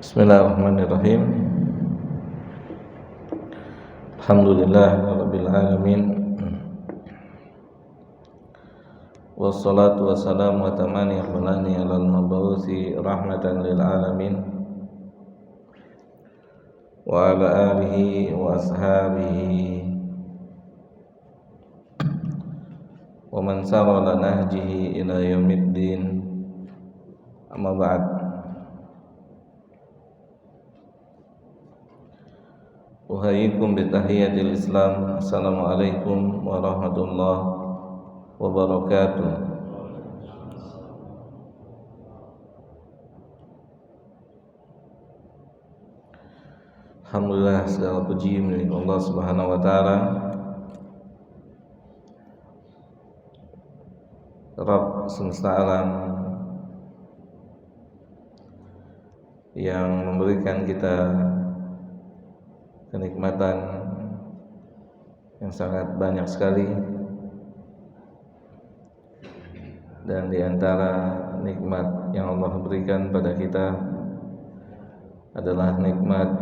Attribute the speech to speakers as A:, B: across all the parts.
A: Bismillahirrahmanirrahim. Alhamdulillahirabbil alamin. Wassalatu wassalamu atamani akmalani alal mabu'uthi rahmatan lil alamin wa ala alihi wa ashabihi wa man sara ala nahjihi ila yaumiddin. Amma ba'd. Uhayyikum bitahiyatil Islam. Assalamualaikum warahmatullahi wabarakatuh. Alhamdulillah, segala puji milik Allah Subhanahu wa taala, Rabb semesta alam, yang memberikan kita kenikmatan yang sangat banyak sekali. Dan di antara nikmat yang Allah berikan pada kita adalah nikmat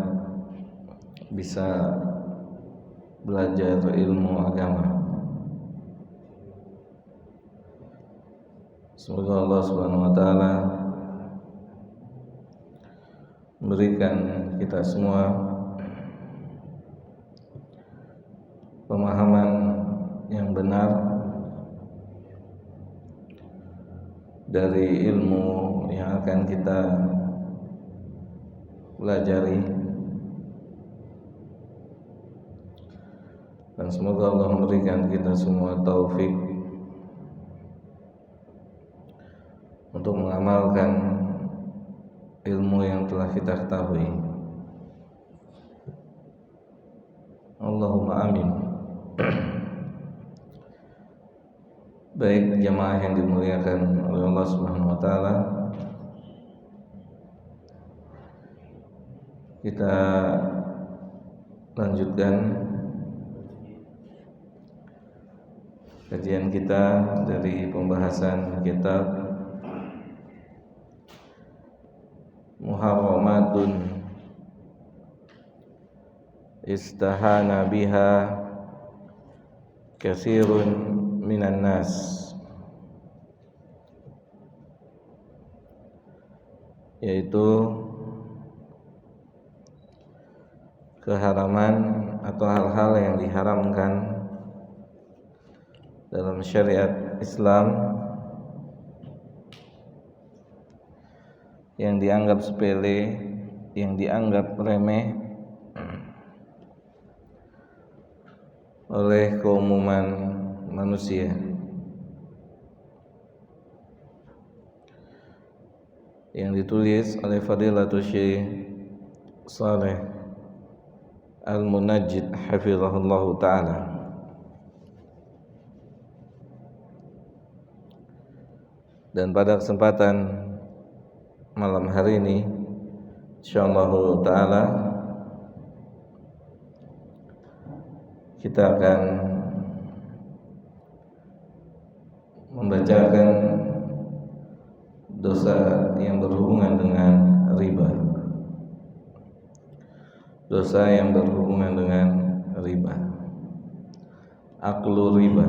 A: bisa belajar ilmu agama. Semoga Allah Subhanahu wa taala memberikan kita semua pemahaman yang benar dari ilmu yang akan kita pelajari, dan semoga Allah memberikan kita semua taufik untuk mengamalkan ilmu yang telah kita ketahui. Allahumma amin. Baik jamaah yang dimuliakan oleh Allah Subhanahu wa taala, kita lanjutkan kajian kita dari pembahasan kitab Muharramatun istahana biha katsirun minan nas, yaitu keharaman atau hal-hal yang diharamkan dalam syariat Islam yang dianggap sepele, yang dianggap remeh oleh keumuman manusia, yang ditulis oleh Fadilatul Syekh Shalih Al-Munajjid hafizahullahu ta'ala. Dan pada kesempatan malam hari ini insyaallah ta'ala kita akan membacakan dosa yang berhubungan dengan riba. Dosa yang berhubungan dengan riba, aklu riba.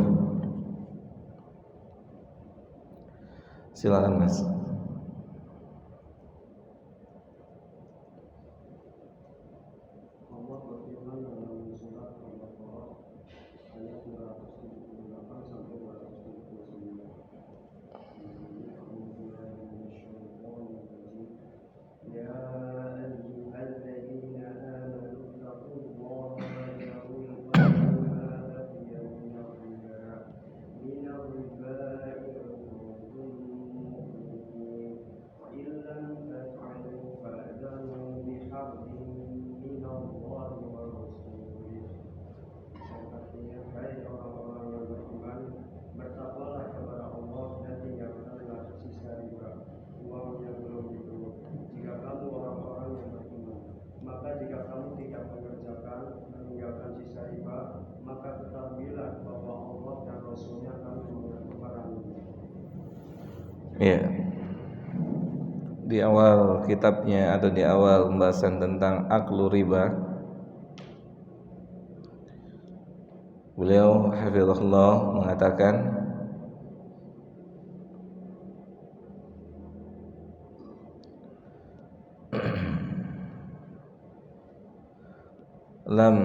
A: Silakan Mas. Ya. di awal kitabnya atau di awal pembahasan tentang aklu riba, beliau hafizahullah mengatakan lam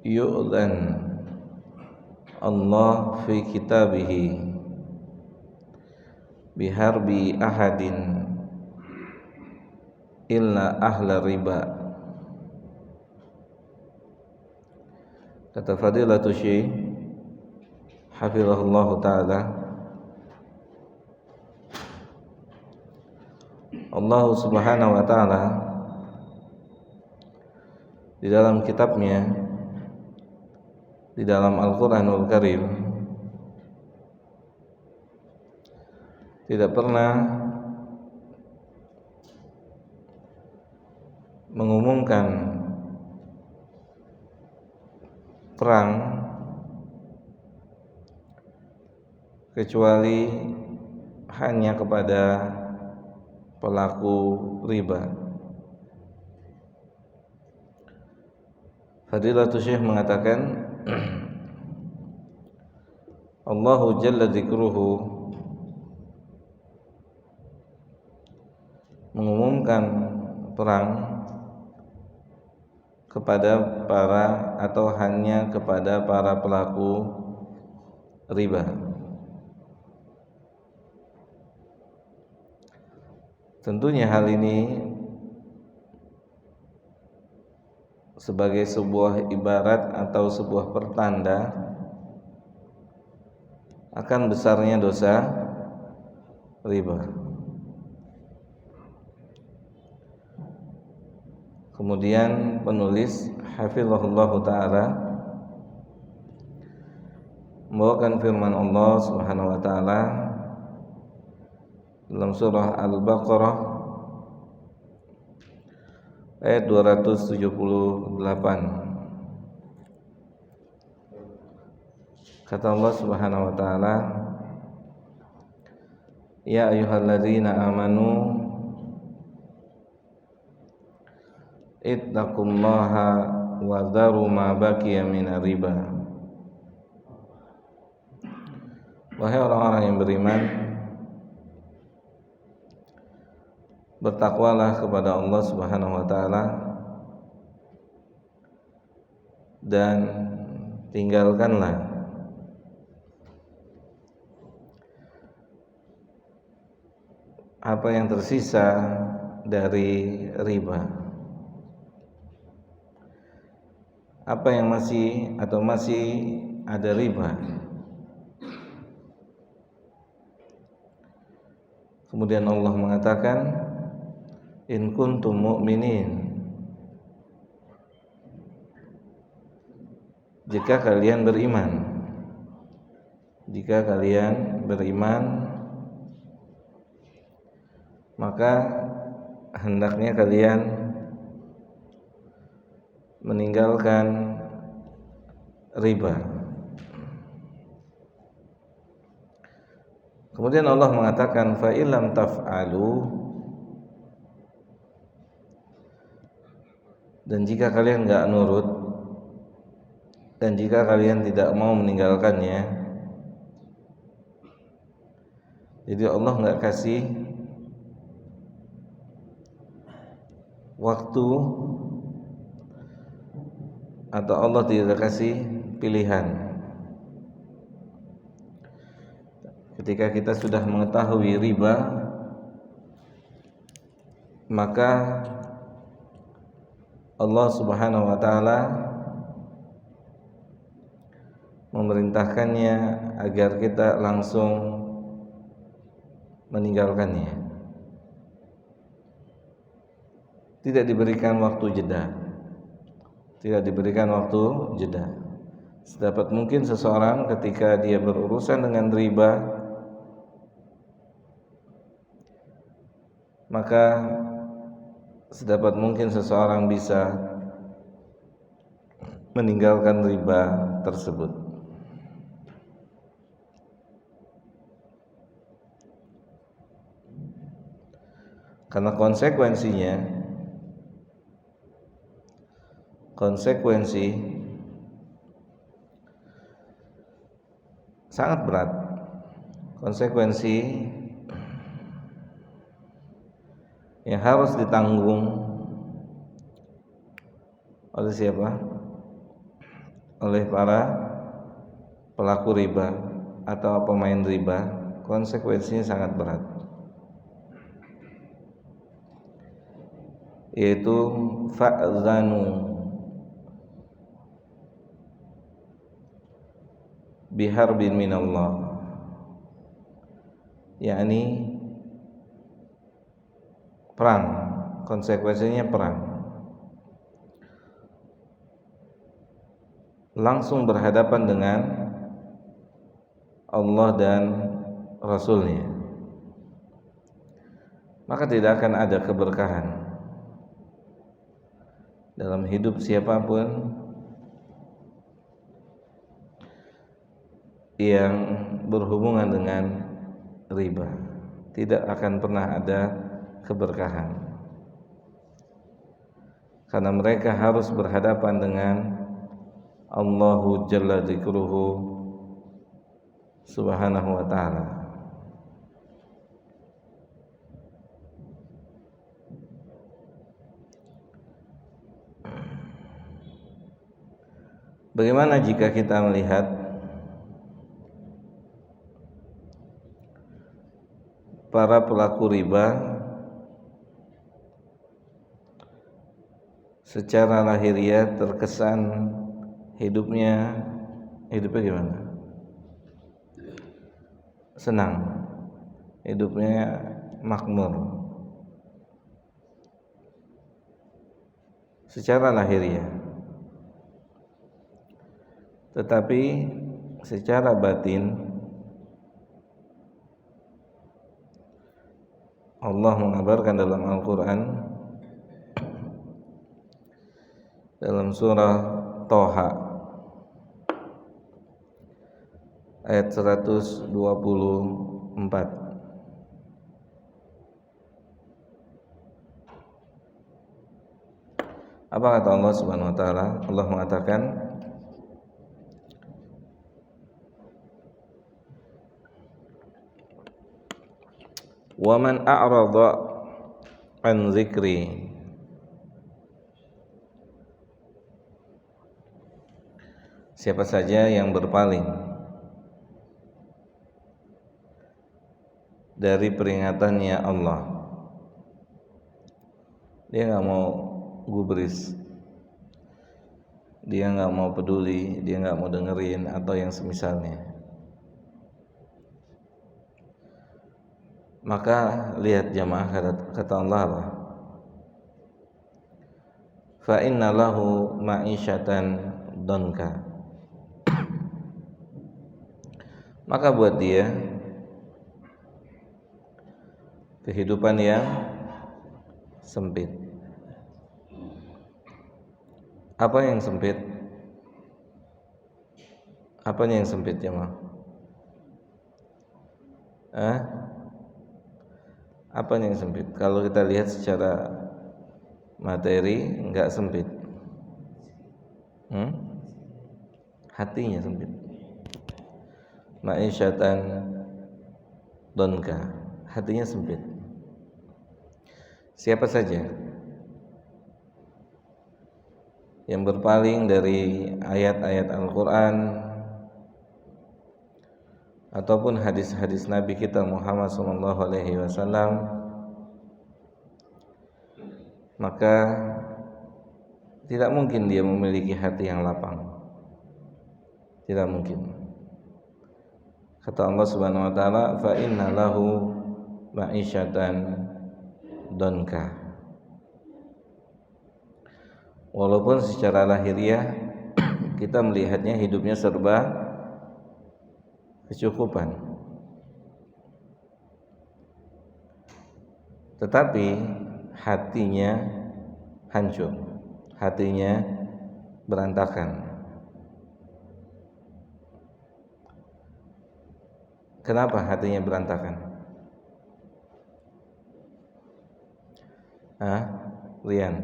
A: yu'dhan Allah fi kitabihi biharbi ahadin illa ahla riba. Kata Fadilatul Syekh hafizahullah ta'ala, Allah subhanahu wa ta'ala di dalam kitabnya, di dalam Al-Quranul Karim, tidak pernah mengumumkan perang kecuali hanya kepada pelaku riba. Fadilatul Syekh mengatakan Allahu jalla dzikruhu mengumumkan perang kepada para atau hanya kepada para pelaku riba. Tentunya hal ini sebagai sebuah ibarat atau sebuah pertanda akan besarnya dosa riba. Kemudian penulis hafizahullah ta'ala membawakan firman Allah subhanahu wa ta'ala dalam surah Al-Baqarah ayat 278. Kata Allah subhanahu wa ta'ala, ya ayyuhalladzina amanu ittaqullaha wa dharu ma baqiya minar riba. Wahai orang-orang yang beriman, bertakwalah kepada Allah subhanahu wa ta'ala dan tinggalkanlah apa yang tersisa dari riba. Apa yang masih ada riba. Kemudian Allah mengatakan in kuntum mu'minin, jika kalian beriman. Jika kalian beriman, maka hendaknya kalian meninggalkan riba. Kemudian Allah mengatakan fa illam taf'alu, dan jika kalian enggak nurut dan jika kalian tidak mau meninggalkannya. Jadi Allah enggak kasih waktu atau Allah tidak kasih pilihan. Ketika kita sudah mengetahui riba, maka Allah subhanahu wa ta'ala memerintahkannya agar kita langsung meninggalkannya. Tidak diberikan waktu jeda. Tidak diberikan waktu jeda. Sedapat mungkin seseorang ketika dia berurusan dengan riba, maka sedapat mungkin seseorang bisa meninggalkan riba tersebut. Karena konsekuensi sangat berat. Konsekuensi yang harus ditanggung oleh siapa? Oleh para pelaku riba atau pemain riba. Konsekuensinya sangat berat, yaitu fa'zanu biharbin minallah, yakni perang. Konsekuensinya perang, langsung berhadapan dengan Allah dan Rasulnya. Maka tidak akan ada keberkahan dalam hidup siapapun yang berhubungan dengan riba. Tidak akan pernah ada keberkahan, karena mereka harus berhadapan dengan Allahu Jalla Dzikruhu Subhanahu wa ta'ala. Bagaimana jika kita melihat para pelaku riba secara lahiriah terkesan hidupnya gimana? Senang, hidupnya makmur secara lahiriah, tetapi secara batin Allah mengabarkan dalam Al-Quran, dalam surah Toha ayat 124. Apa kata Allah Subhanahu wa taala? Allah mengatakan, "Wa man a'rada an dzikri", siapa saja yang berpaling dari peringatannya Allah, dia nggak mau gubris, dia nggak mau peduli, dia nggak mau dengerin atau yang semisalnya, maka lihat jamaah, kata Allah apa? Fa inna lahu ma'isyatan donka, maka buat dia kehidupan yang sempit. Apa yang sempit? Apanya yang sempit jemaah? Apanya yang sempit? Kalau kita lihat secara materi enggak sempit. Hatinya sempit. Ma'isyatan donka, hatinya sempit. Siapa saja yang berpaling dari ayat-ayat Al-Quran ataupun hadis-hadis Nabi kita Muhammad SAW, maka tidak mungkin dia memiliki hati yang lapang. Tidak mungkin. Kata Allah Subhanahu wa taala, fa inna lahu ma'isyatan donka. Walaupun secara lahiriah kita melihatnya hidupnya serba kecukupan, tetapi hatinya hancur, hatinya berantakan. Kenapa hatinya berantakan? Rian,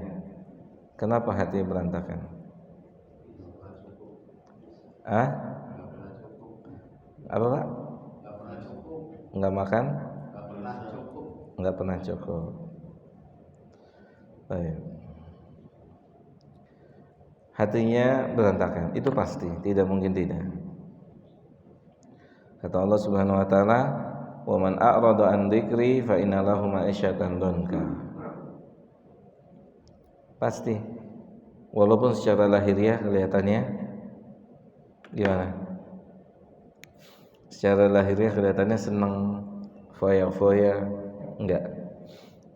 A: kenapa hati berantakan? Apa Pak? Enggak makan? Enggak pernah cukup. Baik. Hatinya berantakan, itu pasti, tidak mungkin tidak. Kata Allah Subhanahu wa taala, "Wa man a'rada an dzikri fa inna lahu ma'isyatan dhanka." Pasti. Walaupun secara lahiriah kelihatannya gimana? Secara lahiriah kelihatannya senang, foya-foya, enggak.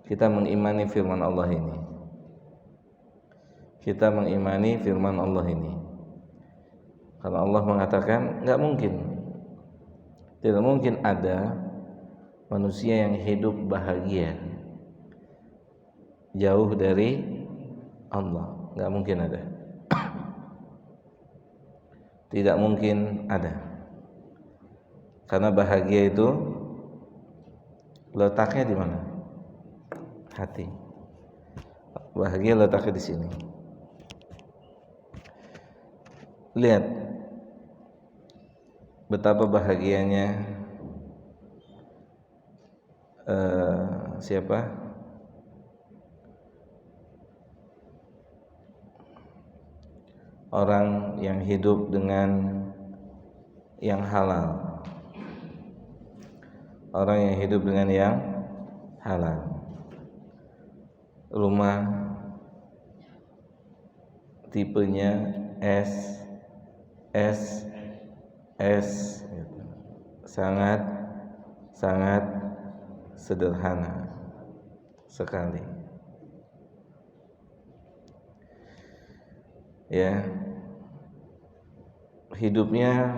A: Kita mengimani firman Allah ini. Kita mengimani firman Allah ini. Kalau Allah mengatakan enggak mungkin. Tidak mungkin ada manusia yang hidup bahagia jauh dari Allah, enggak mungkin ada. Tidak mungkin ada. Karena bahagia itu letaknya di mana? Hati. Bahagia letaknya di sini. Lihat betapa bahagianya siapa? Orang yang hidup dengan yang halal. Orang yang hidup dengan yang halal. Rumah tipenya S sangat sederhana sekali. Ya, hidupnya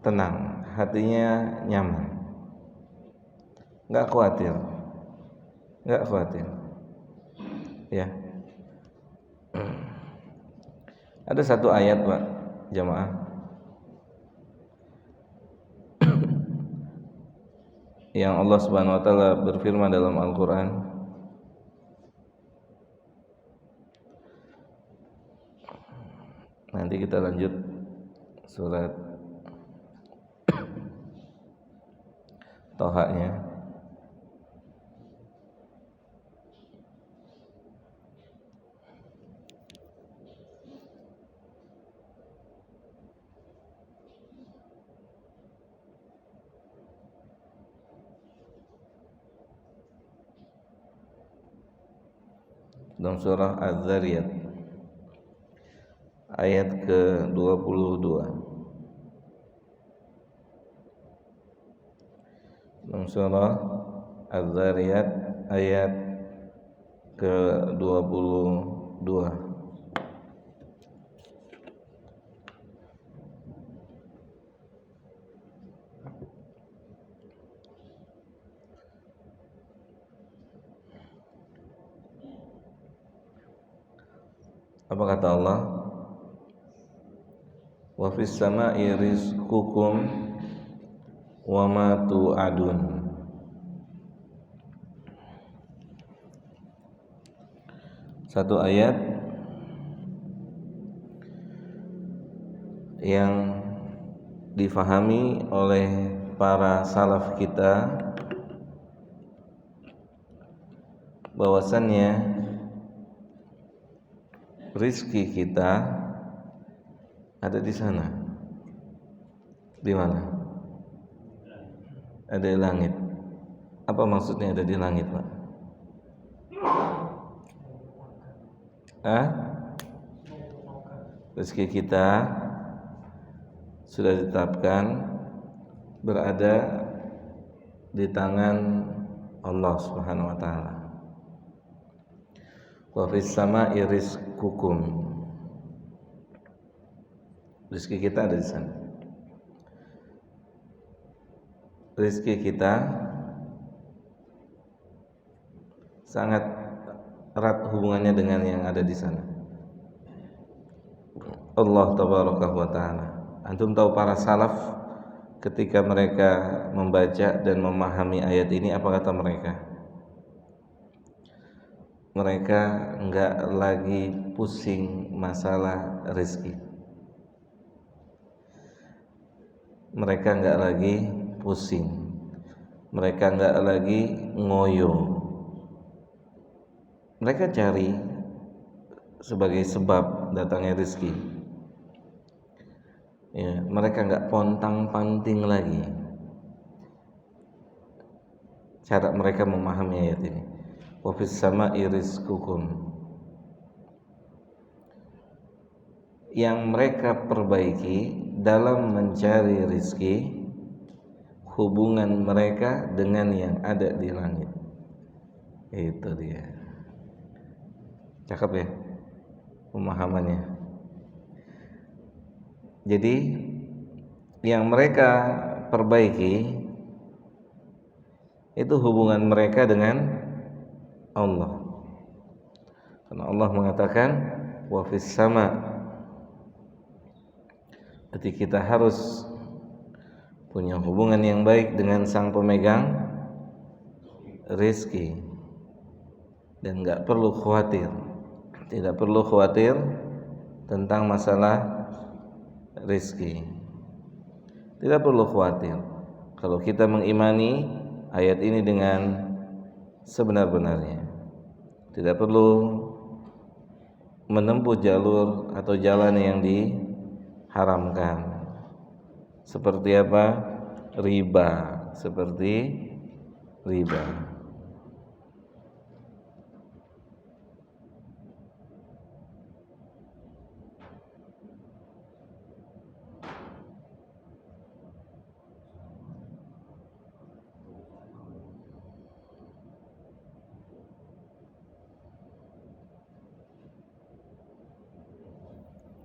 A: tenang, hatinya nyaman, nggak khawatir, ya. Ada satu ayat Pak jamaah yang Allah Subhanahu wa taala berfirman dalam Al-Qur'an, nanti kita lanjut surat Toha-nya. Dalam surah Az-Zariyat ayat ke-22. Dalam surah Az-Zariyat ayat ke-22. Apa kata Allah? Wa fis sama'i rizqukum wa ma tu'adun. Satu ayat yang difahami oleh para salaf kita bahwasannya rizki kita ada di sana. Di mana? Ada di langit. Apa maksudnya ada di langit, Pak? Rizki kita sudah ditetapkan berada di tangan Allah Subhanahu wa taala. Wa fis sama'i rizqukum. Rezeki kita ada di sana. Rezeki kita sangat erat hubungannya dengan yang ada di sana. Allah tabaraka wa taala. Antum tahu para salaf ketika mereka membaca dan memahami ayat ini apa kata mereka? mereka enggak lagi pusing masalah rezeki. Mereka enggak lagi pusing. Mereka enggak lagi ngoyo. Mereka cari sebagai sebab datangnya rezeki. Ya, mereka enggak pontang-panting lagi. Cara mereka memahami ayat ini. Wa fis sama'i rizqukum. Yang mereka perbaiki dalam mencari rezeki hubungan mereka dengan yang ada di langit. Itu dia. Cakep ya pemahamannya. Jadi yang mereka perbaiki itu hubungan mereka dengan Allah. Karena Allah mengatakan wa fis sama'. Berarti kita harus punya hubungan yang baik dengan sang pemegang rezeki dan enggak perlu khawatir. Tidak perlu khawatir tentang masalah rezeki. Tidak perlu khawatir. Kalau kita mengimani ayat ini dengan sebenar-benarnya. Tidak perlu menempuh jalur atau jalan yang diharamkan. Seperti apa? Riba. Seperti riba.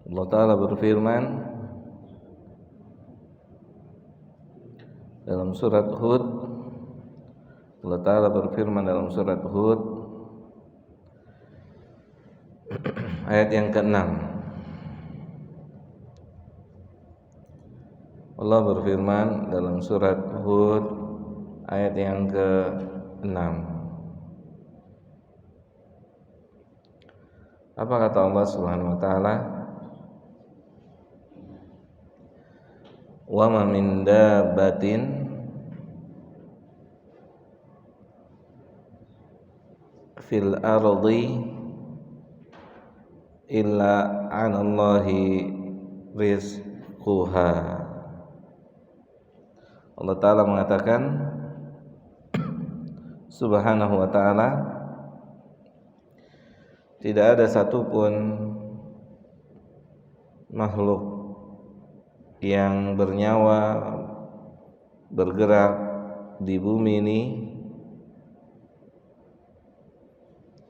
A: Allah Ta'ala berfirman dalam surat Hud. Allah Ta'ala berfirman dalam surat Hud ayat yang ke-6. Allah berfirman dalam surat Hud ayat yang ke-6. Apa kata Allah Subhanahu wa taala? Wa ma min dabbatin fil ardi illa 'ala Allahi rizquha. Allah Ta'ala mengatakan Subhanahu wa ta'ala, tidak ada satupun makhluk yang bernyawa bergerak di bumi ini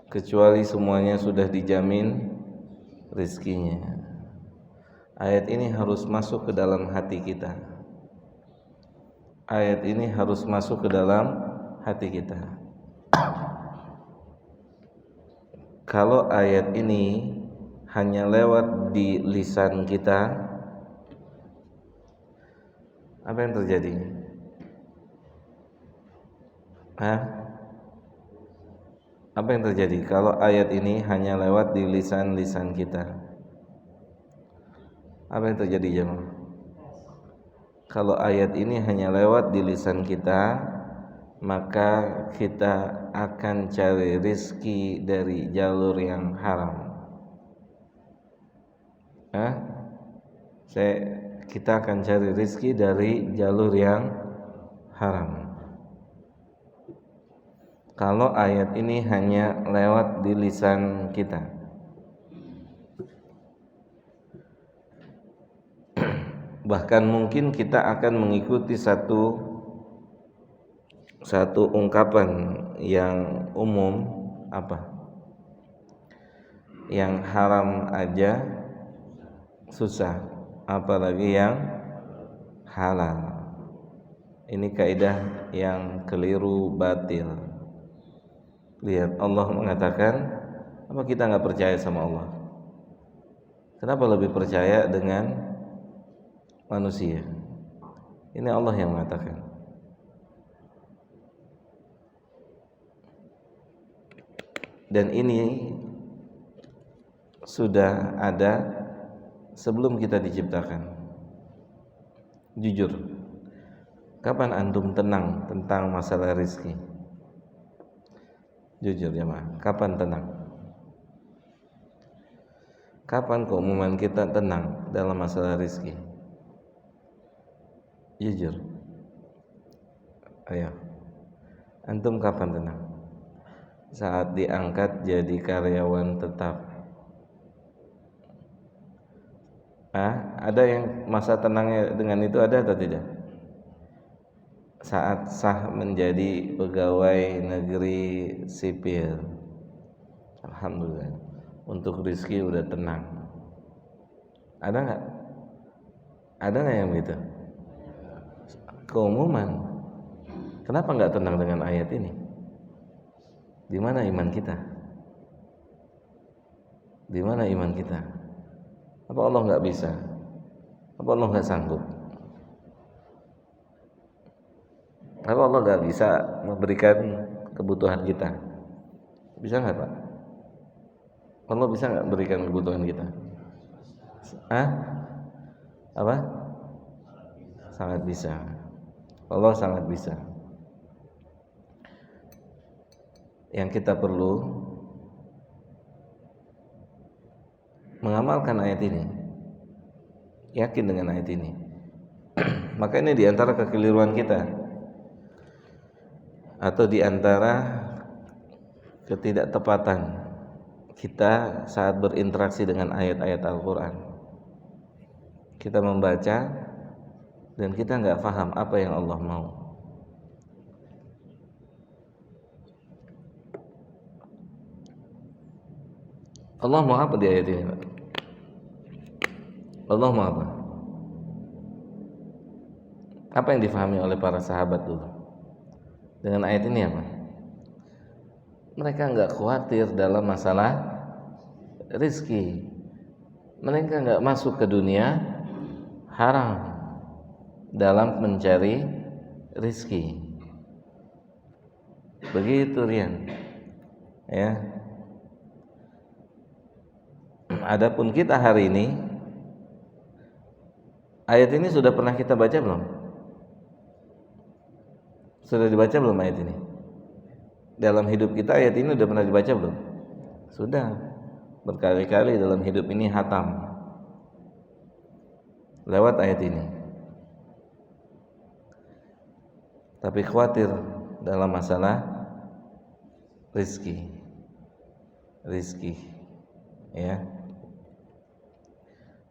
A: kecuali semuanya sudah dijamin rezekinya. Ayat ini harus masuk ke dalam hati kita. Ayat ini harus masuk ke dalam hati kita. Kalau ayat ini hanya lewat di lisan kita, apa yang terjadi? Apa yang terjadi kalau ayat ini hanya lewat di lisan-lisan kita? Apa yang terjadi jemaah? Kalau ayat ini hanya lewat di lisan kita, maka kita akan cari rezeki dari jalur yang haram. Kita akan cari rezeki dari jalur yang haram. Kalau ayat ini hanya lewat di lisan kita, bahkan mungkin kita akan mengikuti satu ungkapan yang umum, apa? Yang haram aja susah, apalagi yang halal. Ini kaidah yang keliru, batil. Lihat, Allah mengatakan, apa kita nggak percaya sama Allah? Kenapa lebih percaya dengan manusia? Ini Allah yang mengatakan. Dan ini sudah ada sebelum kita diciptakan. Jujur, kapan antum tenang tentang masalah rizki? Jujur jemaah, kapan tenang? Kapan keumuman kita tenang dalam masalah rizki? Jujur, ayo, antum kapan tenang? Saat diangkat jadi karyawan tetap. Ada yang masa tenangnya dengan itu ada atau tidak? Saat sah menjadi pegawai negeri sipil, alhamdulillah, untuk rizki udah tenang. Ada nggak? Ada nggak yang begitu? Keumuman. Kenapa nggak tenang dengan ayat ini? Di mana iman kita? Di mana iman kita? Apa Allah nggak bisa? Apa Allah nggak sanggup? Apa Allah nggak bisa memberikan kebutuhan kita? Bisa nggak, Pak? Allah bisa nggak berikan kebutuhan kita? Apa? Sangat bisa. Allah sangat bisa. Yang kita perlu mengamalkan ayat ini, yakin dengan ayat ini. Maka ini diantara kekeliruan kita, atau diantara ketidaktepatan kita saat berinteraksi dengan ayat-ayat Al-Quran. Kita membaca dan kita nggak paham apa yang Allah mau. Allah mau apa di ayat ini, Pak? Allah mau apa? Apa yang difahami oleh para sahabat dulu dengan ayat ini apa? Mereka nggak khawatir dalam masalah rizki. Mereka nggak masuk ke dunia haram dalam mencari rizki. Begitu Rian, ya. Adapun kita hari ini, ayat ini sudah pernah kita baca belum? Sudah dibaca belum ayat ini? Dalam hidup kita ayat ini sudah pernah dibaca belum? Sudah, berkali-kali dalam hidup ini hatam lewat ayat ini. Tapi khawatir dalam masalah rizki, ya.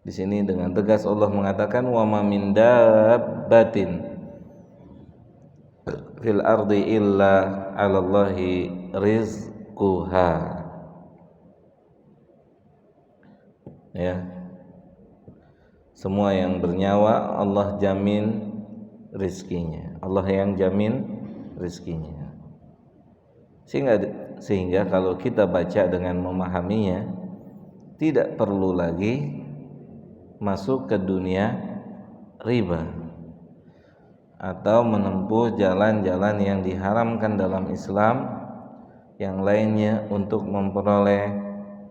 A: Di sini dengan tegas Allah mengatakan wa ma min dabbatin fil ardi illa 'alallahi rizquha. Ya. Semua yang bernyawa Allah jamin rizkinya. Allah yang jamin rizkinya. Sehingga kalau kita baca dengan memahaminya, tidak perlu lagi masuk ke dunia riba atau menempuh jalan-jalan yang diharamkan dalam Islam yang lainnya untuk memperoleh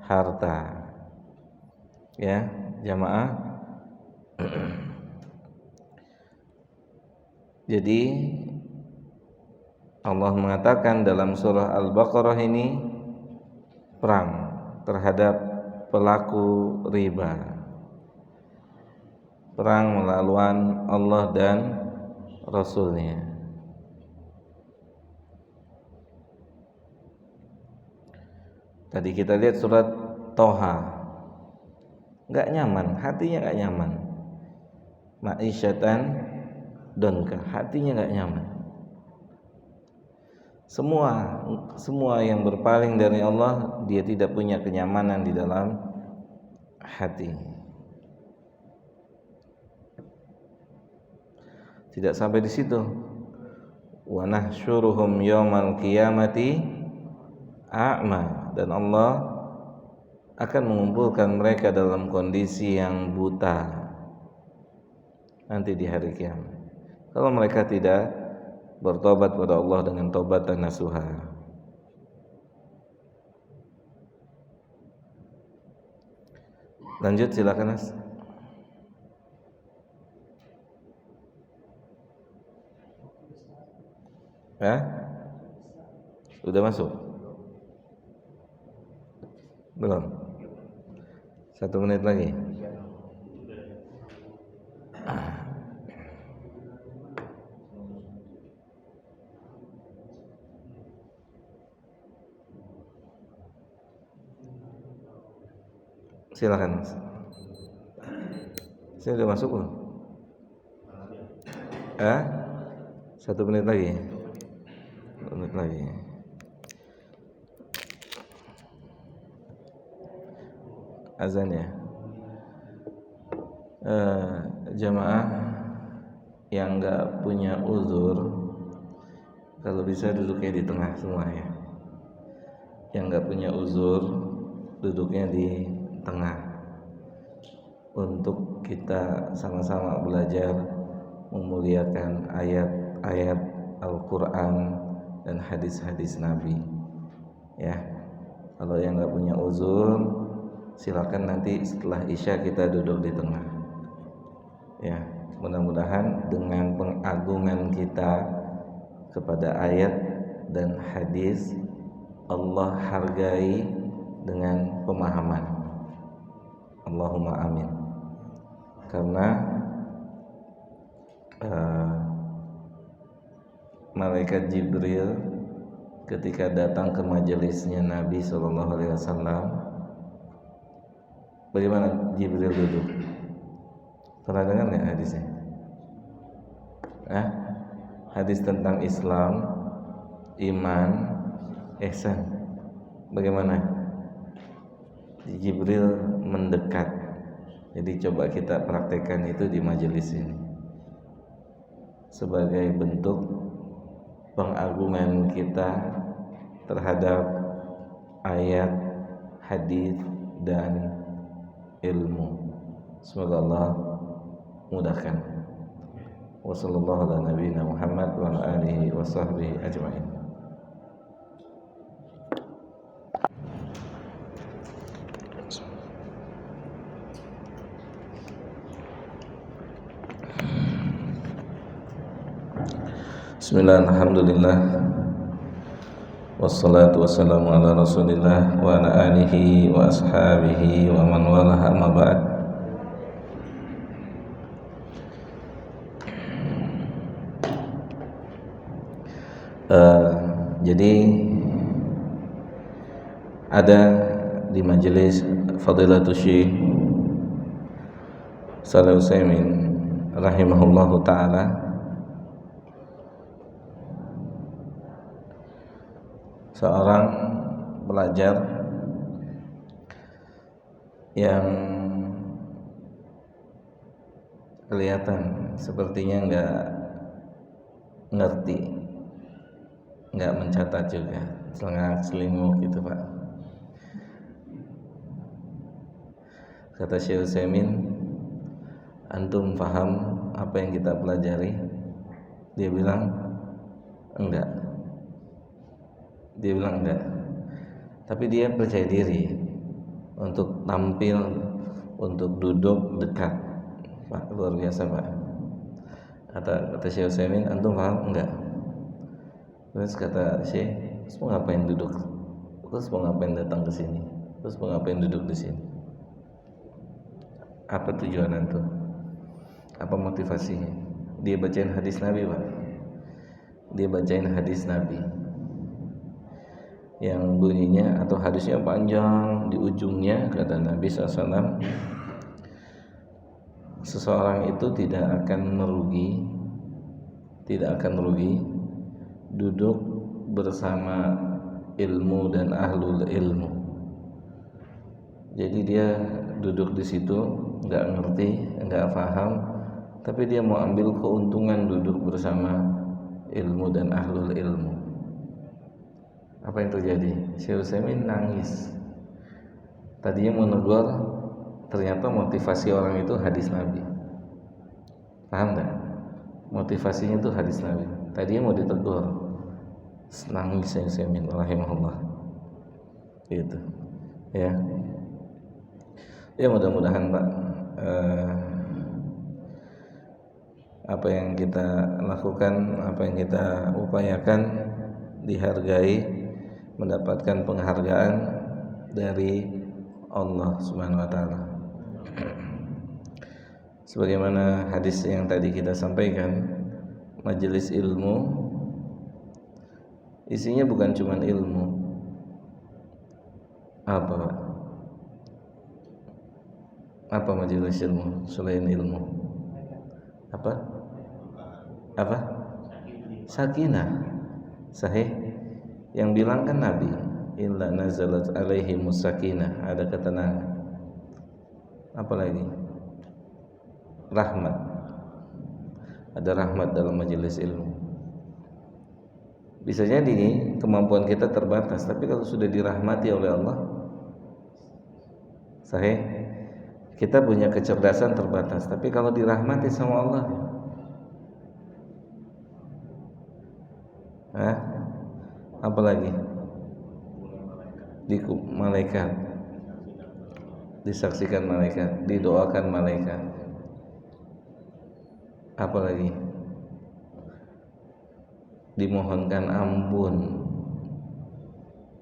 A: harta. Ya, jamaah. Jadi Allah mengatakan dalam surah Al-Baqarah ini perang terhadap pelaku riba. Perang melawan Allah dan Rasulnya. Tadi kita lihat surat Toha, nggak nyaman, hatinya nggak nyaman. Ma'isyatan donka, hatinya nggak nyaman. Semua yang berpaling dari Allah, dia tidak punya kenyamanan di dalam hati. Tidak sampai di situ. Wa nahsyuruhum yaumal qiyamati a'ma, dan Allah akan mengumpulkan mereka dalam kondisi yang buta nanti di hari kiamat. Kalau mereka tidak bertobat kepada Allah dengan taubat dan nasuha. Lanjut, silakan Mas. Ya? Udah masuk? Belum? 1 menit lagi. Silakan Mas. Saya udah masuk belum? 1 menit lagi. 1 menit lagi. Azan ya. Jamaah yang nggak punya uzur, kalau bisa duduknya di tengah semua ya. Yang nggak punya uzur, duduknya di tengah, untuk kita sama-sama belajar memuliakan ayat-ayat Al-Quran dan hadis-hadis Nabi ya. Kalau yang nggak punya uzur, silakan nanti setelah Isya kita duduk di tengah ya. Mudah-mudahan dengan pengagungan kita kepada ayat dan hadis, Allah hargai dengan pemahaman. Allahumma amin. Karena malaikat Jibril ketika datang ke majelisnya Nabi SAW, bagaimana Jibril duduk? Pernah dengar nggak hadisnya? Hadis tentang Islam, iman, ihsan. Bagaimana? Jibril mendekat. Jadi coba kita praktekkan itu di majelis ini sebagai bentuk pengagungan kita terhadap ayat, hadis dan ilmu. Semoga Allah mudahkan. Wassallallahu ala nabiyina Muhammad wa ala alihi wa sahbihi ajma'in. Bismillah, alhamdulillah, wassalatu wassalamu ala rasulillah wa ala alihi wa ashabihi wa man walah, amma ba'd. Jadi ada di majelis Fadilatul Syekh Shalih Utsaimin rahimahullahu ta'ala seorang pelajar yang kelihatan sepertinya nggak ngerti, nggak mencatat juga, selingkuh gitu Pak. Kata Syekh Utsaimin, antum paham apa yang kita pelajari? Dia bilang enggak. Tapi dia percaya diri untuk tampil, untuk duduk dekat. Pak, luar biasa Pak. Kata Syekh Utsaimin, antum paham? Enggak. Terus kata Syekh, terus mau ngapain duduk? Terus mau ngapain datang ke sini? Terus mau ngapain duduk di sini? Apa tujuan antum? Apa motivasinya? Dia bacain hadis Nabi Pak. Dia bacain hadis Nabi yang bunyinya atau hadisnya panjang, di ujungnya kata Nabi SAW, seseorang itu tidak akan merugi duduk bersama ilmu dan ahlul ilmu. Jadi dia duduk di situ nggak ngerti, nggak paham, tapi dia mau ambil keuntungan duduk bersama ilmu dan ahlul ilmu. Apa yang terjadi? Syekh Utsaimin nangis. Tadinya mau negur, ternyata motivasi orang itu hadis Nabi. Paham nggak? Motivasinya itu hadis Nabi. Tadinya mau ditegur, nangis Syekh Utsaimin rahimahullah. Gitu. Ya. Ya mudah-mudahan Pak, apa yang kita lakukan, apa yang kita upayakan dihargai, mendapatkan penghargaan dari Allah Subhanahu wa taala. Sebagaimana hadis yang tadi kita sampaikan, majelis ilmu isinya bukan cuma ilmu. Apa Pak? Apa majelis ilmu selain ilmu? Apa? Sakinah. Sahih. Yang bilang kan Nabi, illa nazalat alaihi musakinah, ada ketenangan. Apa lagi? Rahmat. Ada rahmat dalam majelis ilmu. Bisa jadi kemampuan kita terbatas, tapi kalau sudah dirahmati oleh Allah, sahih, kita punya kecerdasan terbatas, tapi kalau dirahmati sama Allah, apa lagi? Malaikat, disaksikan malaikat, didoakan malaikat. Apa lagi? Dimohonkan ampun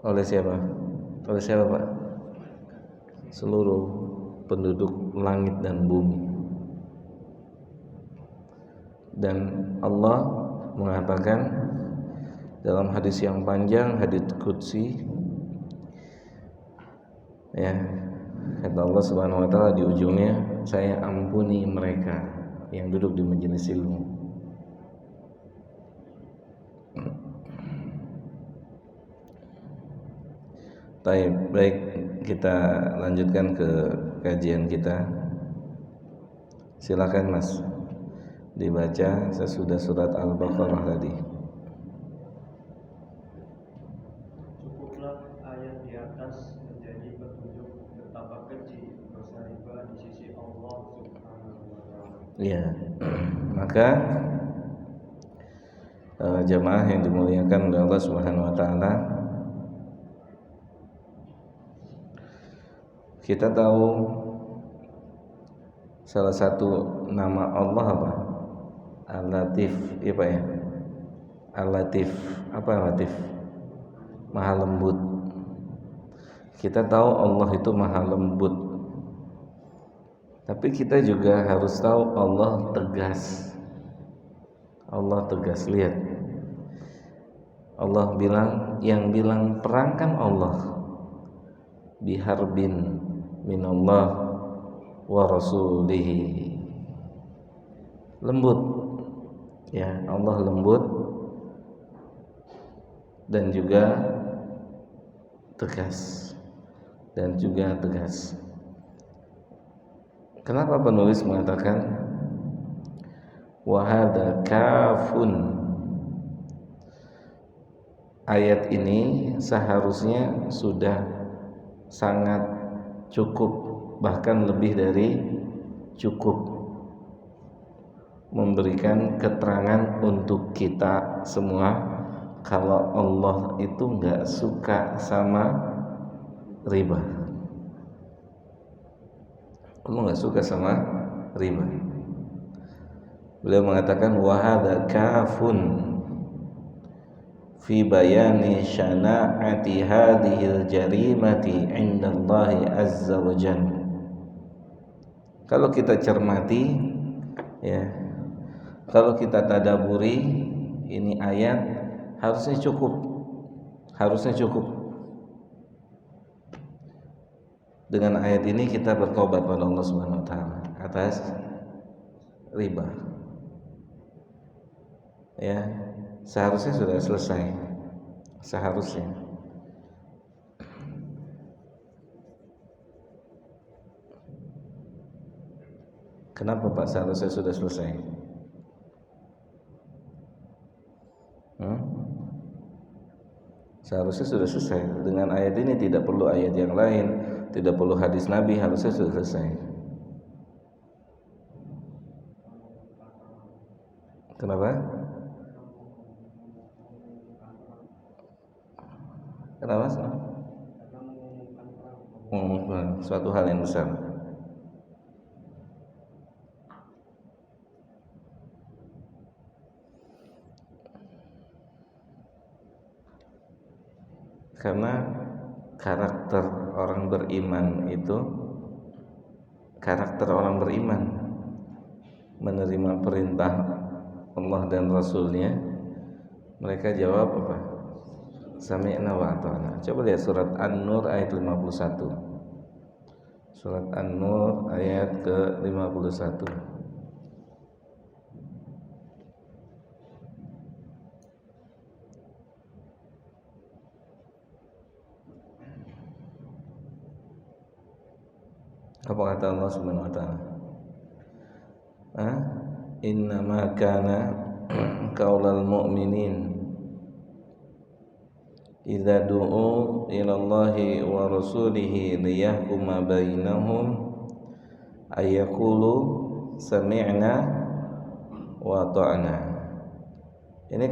A: oleh siapa? Oleh siapa Pak? Seluruh penduduk langit dan bumi. Dan Allah mengatakan dalam hadis yang panjang, hadis qudsi, ya, kata Allah Subhanahu wa taala di ujungnya, saya ampuni mereka yang duduk di majelis ilmu. Baik, kita lanjutkan ke kajian kita. Silakan Mas, dibaca sesudah surat Al-Baqarah tadi.
B: Cukuplah ayat di atas menjadi petunjuk betapa keji dosa riba di sisi Allah Subhanahu wa taala.
A: Iya. Maka jamaah yang dimuliakan oleh Allah Subhanahu wa taala, kita tahu salah satu nama Allah apa? Al-Latif, iya Pak ya? Al-Latif, apa Al-Latif? Maha lembut. Kita tahu Allah itu maha lembut, tapi kita juga harus tahu Allah tegas. Allah tegas. Lihat, Allah bilang, yang bilang perang kan Allah, biharbin minallah wa rasulihi. Lembut, ya, Allah lembut dan juga tegas. Kenapa penulis mengatakan wa hadza kafun? Ayat ini seharusnya sudah sangat cukup, bahkan lebih dari cukup, memberikan keterangan untuk kita semua kalau Allah itu enggak suka sama riba. Allah enggak suka sama riba. Beliau mengatakan wa hadza kafun fi bayani syana'ati hadhil jarimati 'inda Allah azza wa jalla. Kalau kita cermati, ya, kalau kita tadaburi ini ayat, harusnya cukup. Dengan ayat ini kita bertobat pada Allah Subhanahu wa taala atas riba. Ya, seharusnya sudah selesai. Seharusnya. Kenapa Pak seharusnya sudah selesai? Seharusnya sudah selesai. Dengan ayat ini tidak perlu ayat yang lain, tidak perlu hadis Nabi, harusnya sudah selesai. Kenapa? Kenapa? Mengumumkan suatu hal yang besar. Karena karakter orang beriman itu, karakter orang beriman menerima perintah Allah dan Rasulnya, mereka jawab apa? Sami'na wa ata'na. Coba lihat surat An-Nur ayat 51. Surat An-Nur ayat ke-51. Apa kata Allah Subhanahu wa taala? Innama kana qaulal mu'minin idza du'u ila Allahi wa rasulihi liyahkuma bainahum ayyaqulu sami'na wa ata'na. Ini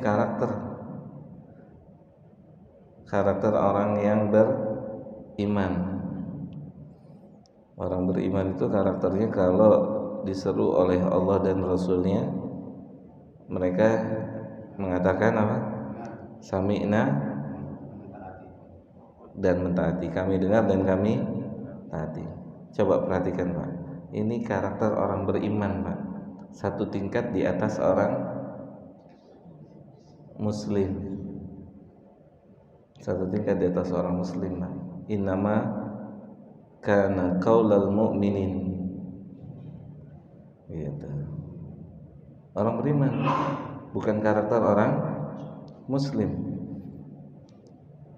A: karakter orang yang beriman. Orang beriman itu karakternya kalau diseru oleh Allah dan Rasulnya, mereka mengatakan apa? Sami'na dan mentaati. Kami dengar dan kami taati. Coba perhatikan Pak, ini karakter orang beriman Pak, satu tingkat di atas orang muslim, satu tingkat di atas orang muslim Pak. Innama kana qaulal mu'minin, gitu. Orang beriman, bukan karakter orang muslim.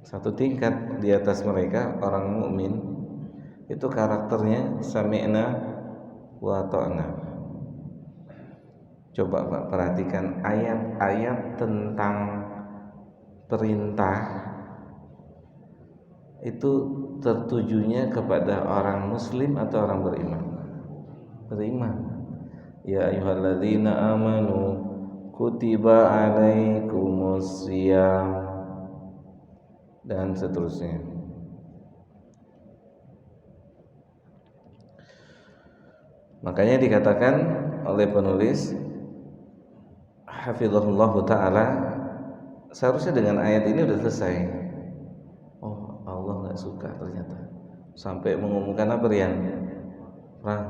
A: Satu tingkat di atas mereka orang mukmin itu karakternya sami'na wa ata'na. Coba Pak perhatikan ayat-ayat tentang perintah itu tertujunya kepada orang muslim atau orang beriman? Beriman. Ya ayyuhalladzina amanu kutiba alaikumus shiyam dan seterusnya. Makanya dikatakan oleh penulis hafizahullah taala, seharusnya dengan ayat ini udah selesai. Oh, Allah nggak suka ternyata sampai mengumumkan apa Rian? Perang.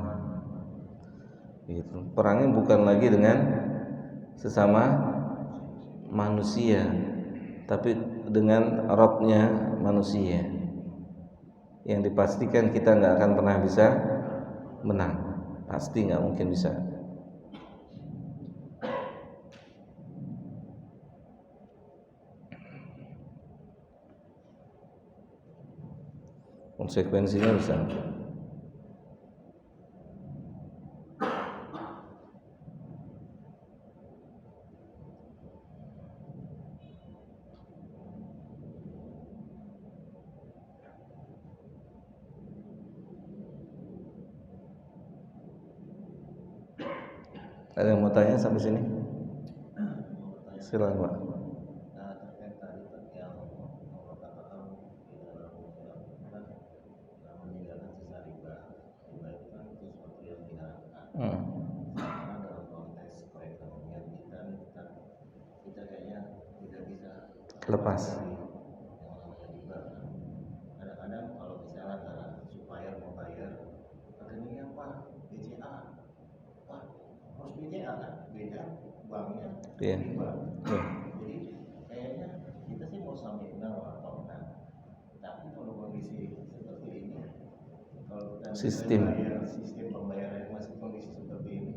A: Gitu. Perangnya bukan lagi dengan sesama manusia, tapi dengan Rabbnya manusia, yang dipastikan kita nggak akan pernah bisa menang, pasti nggak mungkin bisa. Konsekuensinya bisa. Ada yang mau tanya sampai sini? Silakan Pak.
C: Terkait tadi yang Allah katakan di dalam meninggalkan sisa riba itu kan sesuatu yang diharapkan. Karena dalam konteks perekonomian kita kayaknya tidak bisa
A: Lepas.
C: yang namanya riba. Kadang-kadang kalau misalnya supplier membayar rekeningnya Pak BCA, Pak harus BCA kan, beda banknya riba. Jadi kayaknya kita sih mau sami'na wa ata'na, tapi kalau kondisi seperti ini, kalau kita
A: Sistem
C: pembayaran masih kondisi seperti ini,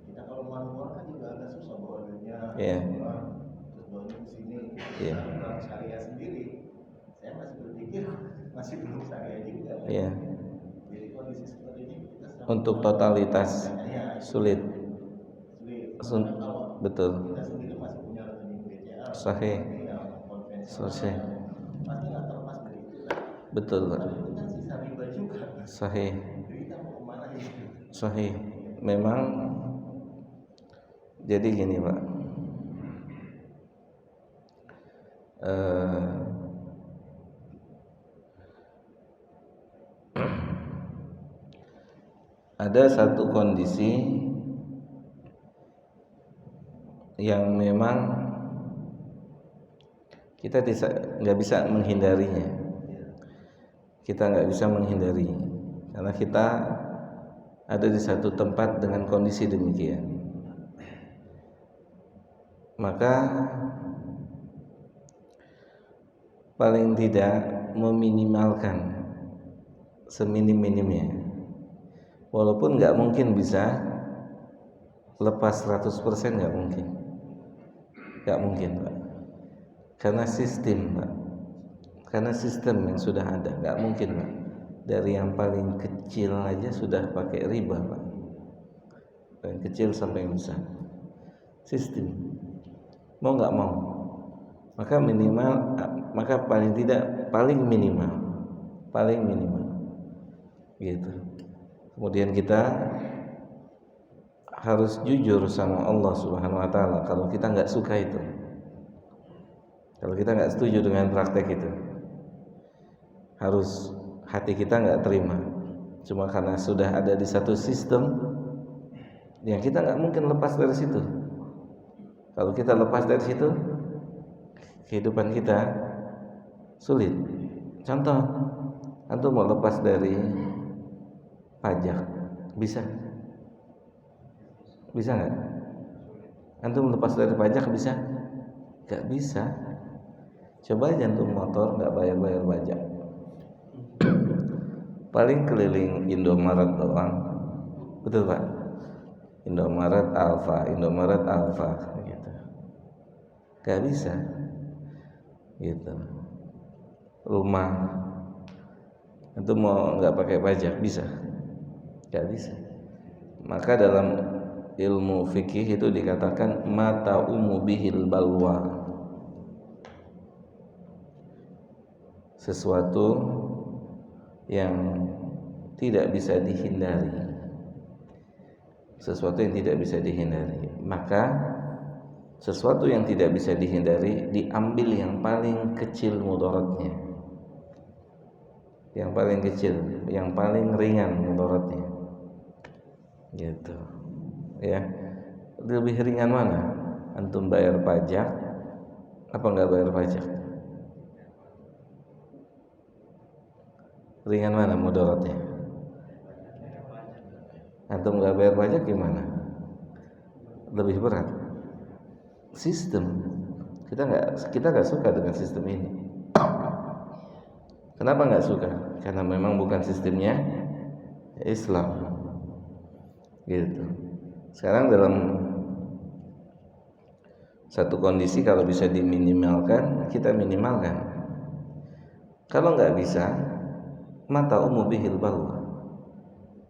C: kita kalau manual kan juga agak susah bawa duitnya, terus bawanya ke sini. Kalau syariah sendiri, saya masih berpikir masih belum syariah juga. Jadi kondisi seperti ini kita
A: untuk totalitas sulit. Betul.
C: Kita sendiri masih punya rekening BCA.
A: Sahih.
C: Pasti nggak terlepas dari itu.
A: Betul Pak.
C: Itu kan sisa riba juga.
A: Sahih.
C: Jadi kita mau kemana itu?
A: Sahih. Memang jadi gini Pak. Ada satu kondisi yang memang Kita nggak bisa menghindarinya. Kita nggak bisa menghindari karena kita ada di satu tempat dengan kondisi demikian. Maka paling tidak meminimalkan seminim-minimnya. Walaupun nggak mungkin bisa lepas 100%, nggak mungkin, Pak. Karena sistem, Pak. Karena sistem yang sudah ada, nggak mungkin, Pak. Dari yang paling kecil aja sudah pakai riba, Pak. Dari kecil sampai yang besar. Sistem. Mau nggak mau, maka paling tidak paling minimal, gitu. Kemudian kita harus jujur sama Allah Subhanahu Wa Taala kalau kita nggak suka itu, kalau kita nggak setuju dengan praktek itu, harus hati kita nggak terima. Cuma karena sudah ada di satu sistem yang kita nggak mungkin lepas dari situ. Kalau kita lepas dari situ, kehidupan kita sulit. Contoh, antum mau lepas dari pajak, bisa nggak? Antum lepas dari pajak bisa? Nggak bisa. Coba aja antum motor nggak bayar pajak, paling keliling Indomaret doang, betul Pak? Indomaret Alfa, gitu. Nggak bisa, gitu. Rumah itu mau nggak pakai pajak bisa? Nggak bisa. Maka dalam ilmu fikih itu dikatakan mata bihil balwa, sesuatu yang tidak bisa dihindari, maka sesuatu yang tidak bisa dihindari diambil yang paling kecil mudaratnya, yang paling ringan mudaratnya, gitu ya. Lebih ringan mana? Antum bayar pajak apa enggak bayar pajak? Ringan mana mudaratnya? Antum enggak bayar pajak gimana? Lebih berat. Sistem kita enggak suka dengan sistem ini. Kenapa enggak suka? Karena memang bukan sistemnya Islam, gitu. Sekarang dalam satu kondisi kalau bisa diminimalkan, kita minimalkan. Kalau nggak bisa, mata bihil balwa,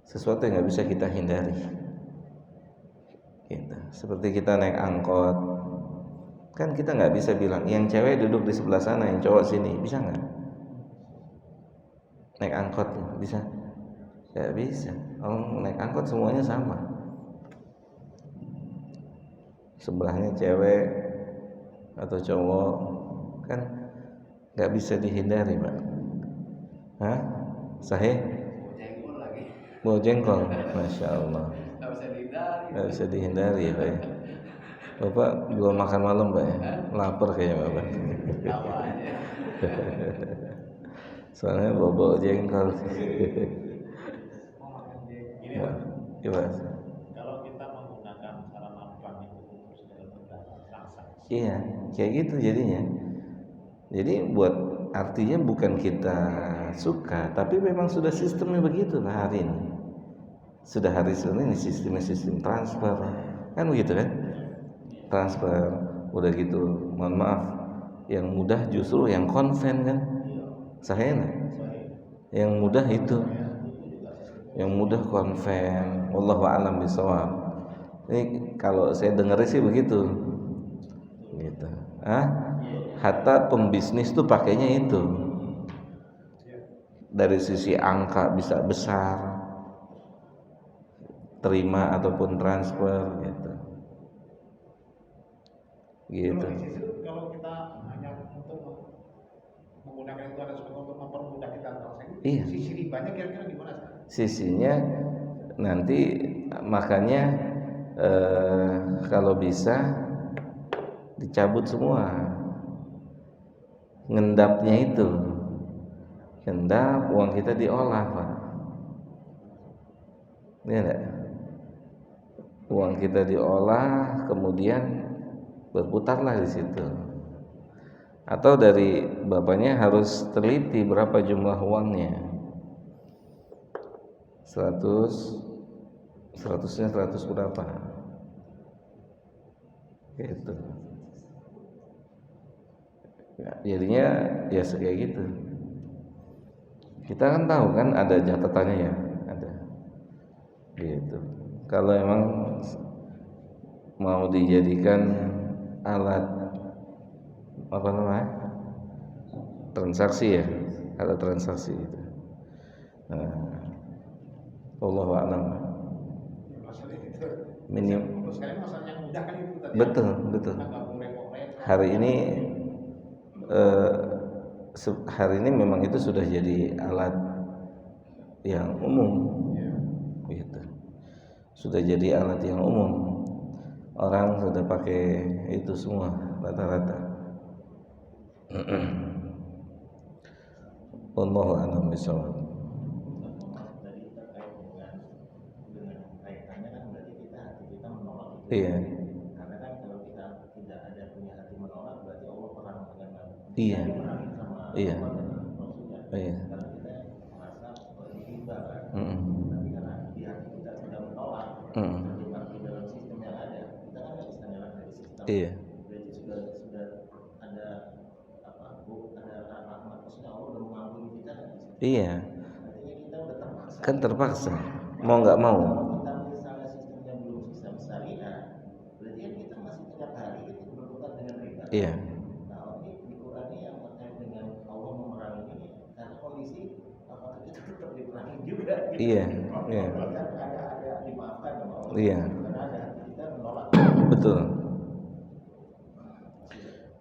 A: sesuatu yang nggak bisa kita hindari, gitu. Seperti kita naik angkot, kan kita nggak bisa bilang yang cewek duduk di sebelah sana, yang cowok sini, bisa nggak? Naik angkot bisa? Nggak bisa. Naik angkot semuanya sama, sebelahnya cewek atau cowok, kan nggak bisa dihindari, Pak. Hah? Sahih? Mau jengkol, masya Allah. Nggak bisa dihindari ya, Pak. Bapak belum makan malam, Pak ya? Lapar kayaknya Bapak. Soalnya bawa jengkol. Gimana? Iya, kayak gitu jadinya. Jadi artinya bukan kita suka, tapi memang sudah sistemnya begitu lah hari ini. Sudah hari ini sistem transfer, kan begitu kan? Transfer, udah gitu. Mohon maaf, yang mudah justru yang konven kan? Sahih. Yang mudah itu, yang mudah konven. Wallahu a'lam bishawab. Ini kalau saya dengar sih begitu. Gitu. Hatta pembisnis tuh pakainya itu. Dari sisi angka bisa besar, terima ataupun transfer, gitu.
C: Kalau kita hanya untuk menggunakan itu ada sesuatu untuk mempermudah kita transaksi,
A: iya.
C: Sisi ribanya kira-kira gimana?
A: Sisinya nanti makanya kalau bisa dicabut semua. ngendapnya itu. Ngendap, uang kita diolah, Pak. Iya enggak? Uang kita diolah, kemudian berputarlah di situ. Atau dari bapaknya harus teliti berapa jumlah uangnya. 100-nya 100 berapa? Gitu. Ya, jadinya ya kayak gitu. Kita kan tahu kan ada catatannya ya, ada. Gitu. Kalau emang mau dijadikan alat apa namanya? Transaksi ya, alat transaksi itu. Nah, Allahu a'lam. Minim. Betul. Hari ini memang itu sudah jadi alat yang umum, gitu. Sudah jadi alat yang umum. Orang sudah pakai itu semua rata-rata. Wallahu a'lam bishawab. Iya.
C: Karena kan kalau kita tidak ada punya hati menolak, berarti Allah perang dengan
A: Iya. Iya. Iya.
C: Karena kita merasa ini riba kan. Tapi karena di hati kita sudah menolak, terjebak di dalam sistem yang ada, kita kan nggak bisa nyerah dari sistem.
A: Iya.
C: Berarti sudah ada ada rahmat, maksudnya Allah udah mengampuni kita nggak bisa.
A: Iya.
C: Artinya kita udah terpaksa.
A: Kan terpaksa, mau nggak mau. Iya.
C: Nah, ini Quran ini yang terkait dengan Allah memerangi ini karena kondisi apakah kita tetap diperangi juga?
A: Iya. Iya.
C: Ada dimaafkan sama Allah.
A: Iya.
C: Karena ada kita menolak.
A: Betul.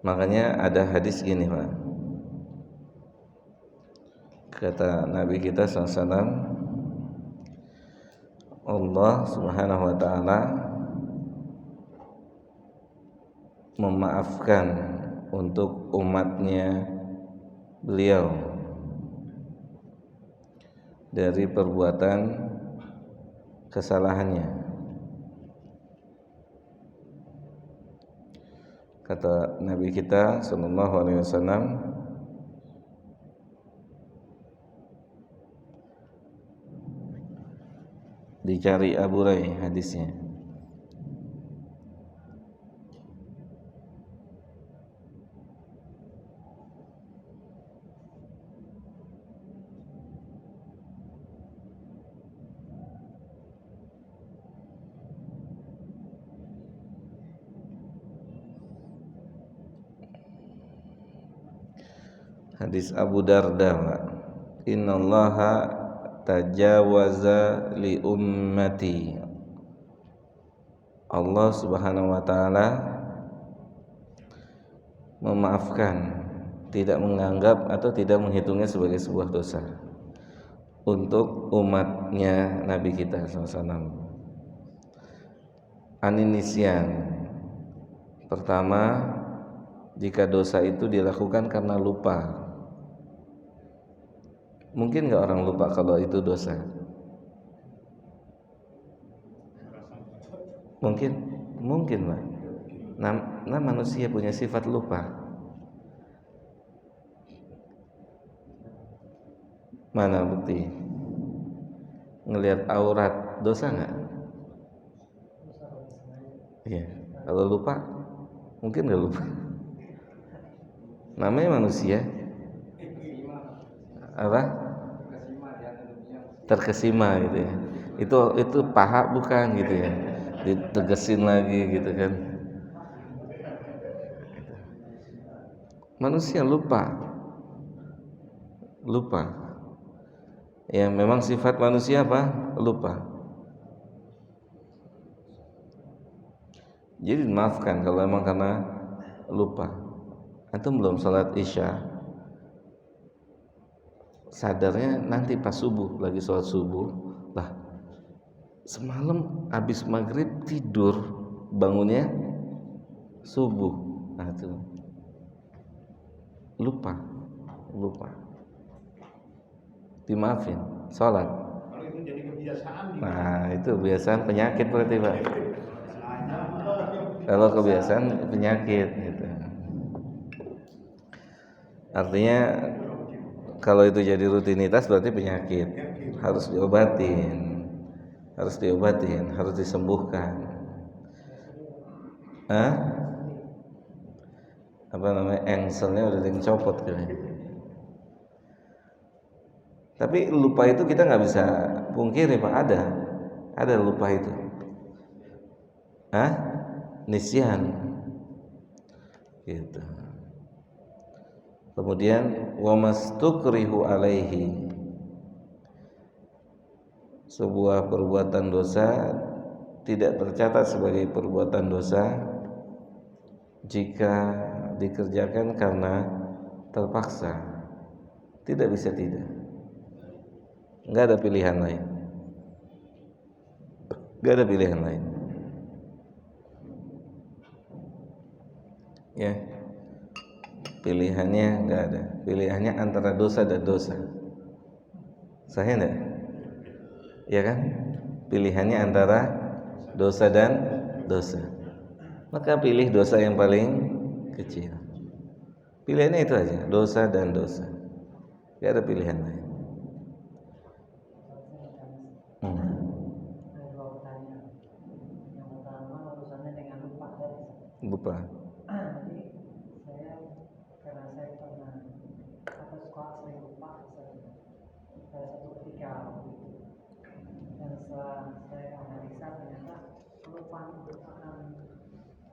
A: Makanya ada hadis gini, Pak. Kata Nabi kita SAW, Allah Subhanahu wa taala memaafkan untuk umatnya beliau dari perbuatan kesalahannya. Kata Nabi kita sallallahu alaihi wasallam, dicari Abu Hurairah hadisnya. Hadis Abu Darda, innallaha tajawaza li ummati. Allah Subhanahu wa taala memaafkan, tidak menganggap atau tidak menghitungnya sebagai sebuah dosa untuk umatnya Nabi kita SAW. Aninisian. Pertama, jika dosa itu dilakukan karena lupa. Mungkin nggak orang lupa kalau itu dosa? Mungkin Pak. Nah, manusia punya sifat lupa. Mana bukti? Ngelihat aurat dosa nggak? Iya. Kalau lupa, mungkin nggak lupa. Namanya manusia. Apa? Terkesima gitu ya. Itu paha bukan gitu ya. Ditegesin lagi gitu kan. Manusia lupa. Ya memang sifat manusia apa? Lupa. Jadi maafkan kalau emang karena lupa. Antum belum sholat isya, sadarnya nanti pas subuh, lagi sholat subuh, lah semalam habis maghrib tidur, bangunnya subuh. Nah itu lupa dimaafin sholat.
C: Kalau itu jadi kebiasaan
A: Nah itu kebiasaan penyakit berarti Pak. Kalau kebiasaan penyakit gitu. Artinya kalau itu jadi rutinitas berarti penyakit, harus diobatin, harus disembuhkan. Apa namanya, engselnya udah dicopot kali. Tapi lupa itu kita nggak bisa pungkiri Pak, ada lupa itu. Nisyan gitu. Kemudian wa mastukrihu alaihi, sebuah perbuatan dosa tidak tercatat sebagai perbuatan dosa jika dikerjakan karena terpaksa. Tidak bisa tidak. Enggak ada pilihan lain. Ya. Pilihannya enggak ada. Pilihannya antara dosa dan dosa. Sahih enggak? Ya kan? Pilihannya antara dosa dan dosa. Maka pilih dosa yang paling kecil. Pilihannya itu aja, dosa dan dosa. Enggak ada pilihan lain. Lupa.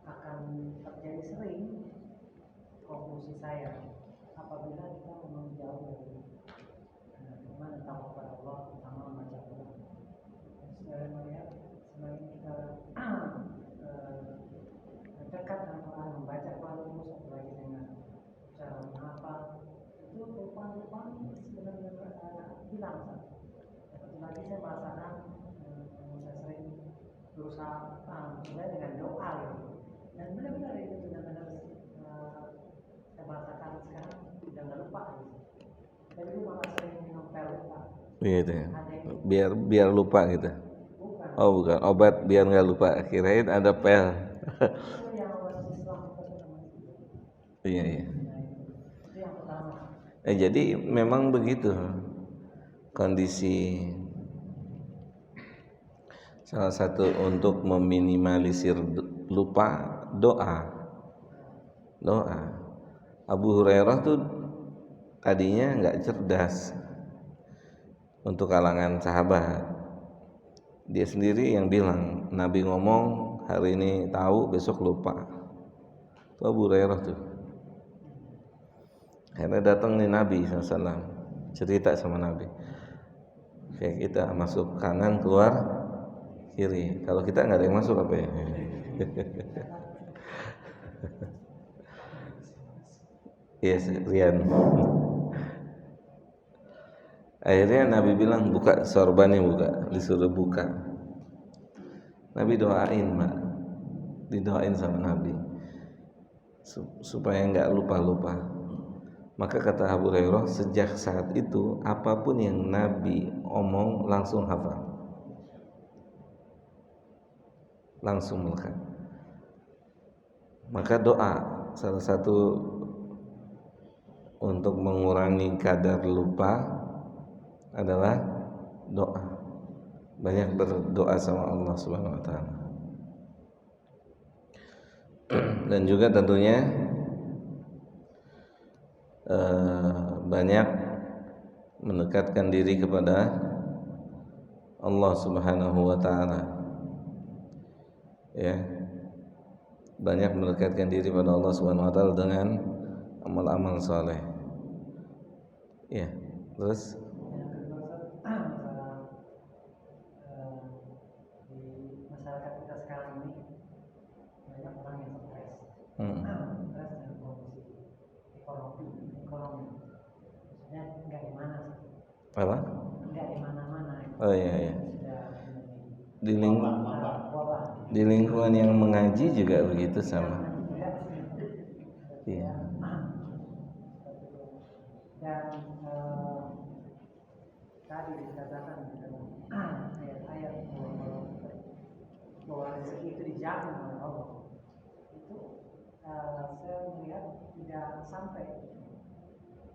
D: Akan terjadi sering. Konklusi saya, apabila kita memang jauh dari iman dan takwa kepada Allah, terutama membaca Quran. Saya melihat semakin kita dekat dengan Quran, membaca Quran terus, apalagi dengan cara menghafal, itu perubahan sebenarnya hilang. Seperti lagi saya merasakan, saya sering berusaha mulai dengan doa gitu. Dan benar-benar itu benar-benar saya merasakan sekarang udah nggak lupa gitu. Tapi itu malah sering nempel lupa.
A: Gitu ya. Biar lupa gitu. Bukan. Oh bukan, obat biar nggak lupa. Kirain ada pel.
D: Itu yang obat Islam itu.
A: Iya.
D: Itu yang pertama.
A: Jadi memang begitu kondisi. Salah satu untuk meminimalisir lupa, doa. Abu Hurairah tuh tadinya nggak cerdas untuk kalangan sahabat. Dia sendiri yang bilang, Nabi ngomong hari ini tahu, besok lupa. Itu Abu Hurairah tuh. Akhirnya datang nih Nabi SAW, cerita sama Nabi. Kayak kita masuk kanan, keluar kiri. Kalau kita nggak ada yang masuk apa ya? Yes, Rian. Akhirnya Nabi bilang buka sorbannya, disuruh buka. Nabi doain, didoain sama Nabi supaya nggak lupa. Maka kata Abu Hurairah, sejak saat itu apapun yang Nabi omong langsung hafal, langsung melekat. Maka doa salah satu untuk mengurangi kadar lupa adalah doa. Banyak berdoa sama Allah Subhanahu wa taala. Dan juga tentunya banyak mendekatkan diri kepada Allah Subhanahu wa taala. Ya. Banyak mendekatkan diri kepada Allah Subhanahu wa taala dengan amal-amal saleh. Ya. Terus
D: di masyarakat kita sekarang ini banyak orang yang stres. Stres dengan kondisi ekonomi. Maksudnya nggak di mana sih?
A: apa?
D: Nggak di mana-mana.
A: Oh iya. Di lingkungan yang mengaji juga begitu sama. Iya.
D: Dan tadi dikatakan di dalam ayat-ayat bahwa rezeki itu dijamin oleh Allah. Itu saya melihat tidak sampai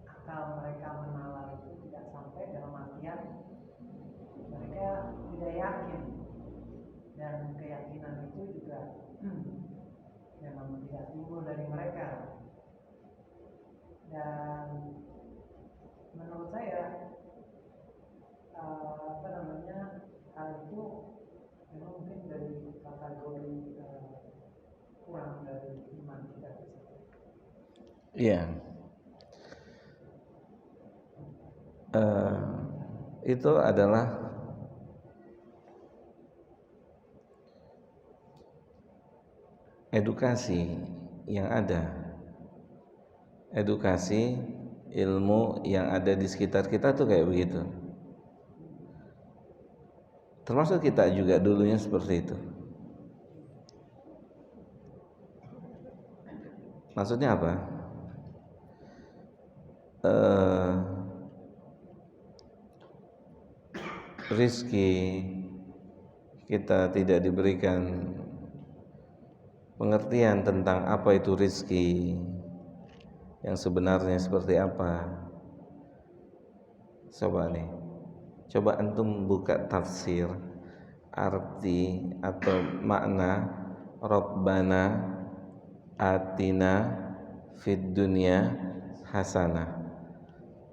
D: akal mereka menalar itu, tidak sampai dalam artian mereka tidak yakin, dan keyakinan itu juga memang tidak timbul dari mereka. Dan menurut saya hal itu memang mungkin dari kategori kurang dari iman kita.
A: Iya. Itu adalah edukasi yang ada, edukasi ilmu yang ada di sekitar kita tuh kayak begitu. Termasuk kita juga dulunya seperti itu. Maksudnya apa? Rizki kita tidak diberikan pengertian tentang apa itu rizki yang sebenarnya seperti apa. Coba antum buka tafsir arti atau makna Rabbana atina fid dunya hasanah.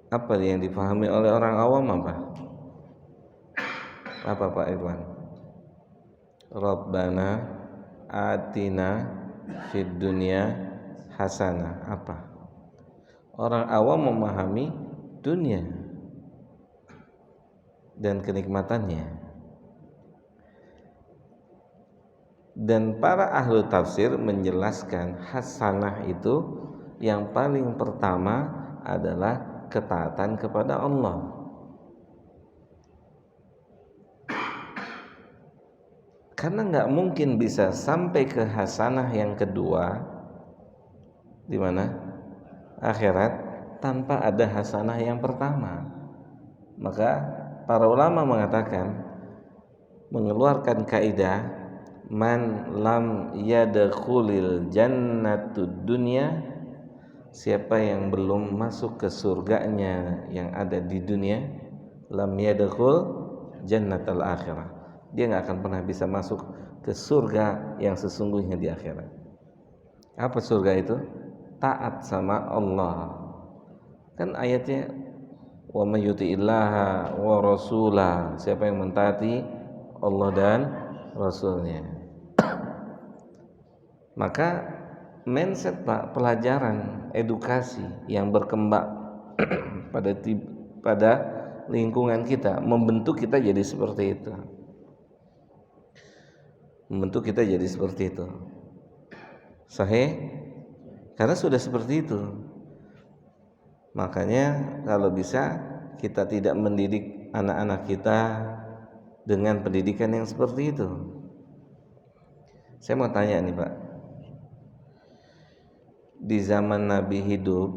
A: Apa yang dipahami oleh orang awam apa? Apa Pak Irwan? Rabbana atina fid dunya hasanah. Apa? Orang awam memahami dunia dan kenikmatannya. Dan para ahlu tafsir menjelaskan hasanah itu yang paling pertama adalah ketaatan kepada Allah. Karena nggak mungkin bisa sampai ke hasanah yang kedua, di mana? Akhirat, tanpa ada hasanah yang pertama. Maka para ulama mengatakan, mengeluarkan kaidah, man lam yadkhulil jannatud dunya, siapa yang belum masuk ke surganya yang ada di dunia, lam yadkhul jannatal akhirah, dia nggak akan pernah bisa masuk ke surga yang sesungguhnya di akhirat. Apa surga itu? Taat sama Allah. Kan ayatnya wa may yuti'illaha wa rasulah, siapa yang mentaati Allah dan Rasulnya. Maka mindset Pak, pelajaran edukasi yang berkembang pada lingkungan kita membentuk kita jadi seperti itu. Membentuk kita jadi seperti itu. Sahih? Karena sudah seperti itu. Makanya kalau bisa kita tidak mendidik anak-anak kita dengan pendidikan yang seperti itu. Saya mau tanya nih Pak, di zaman Nabi hidup,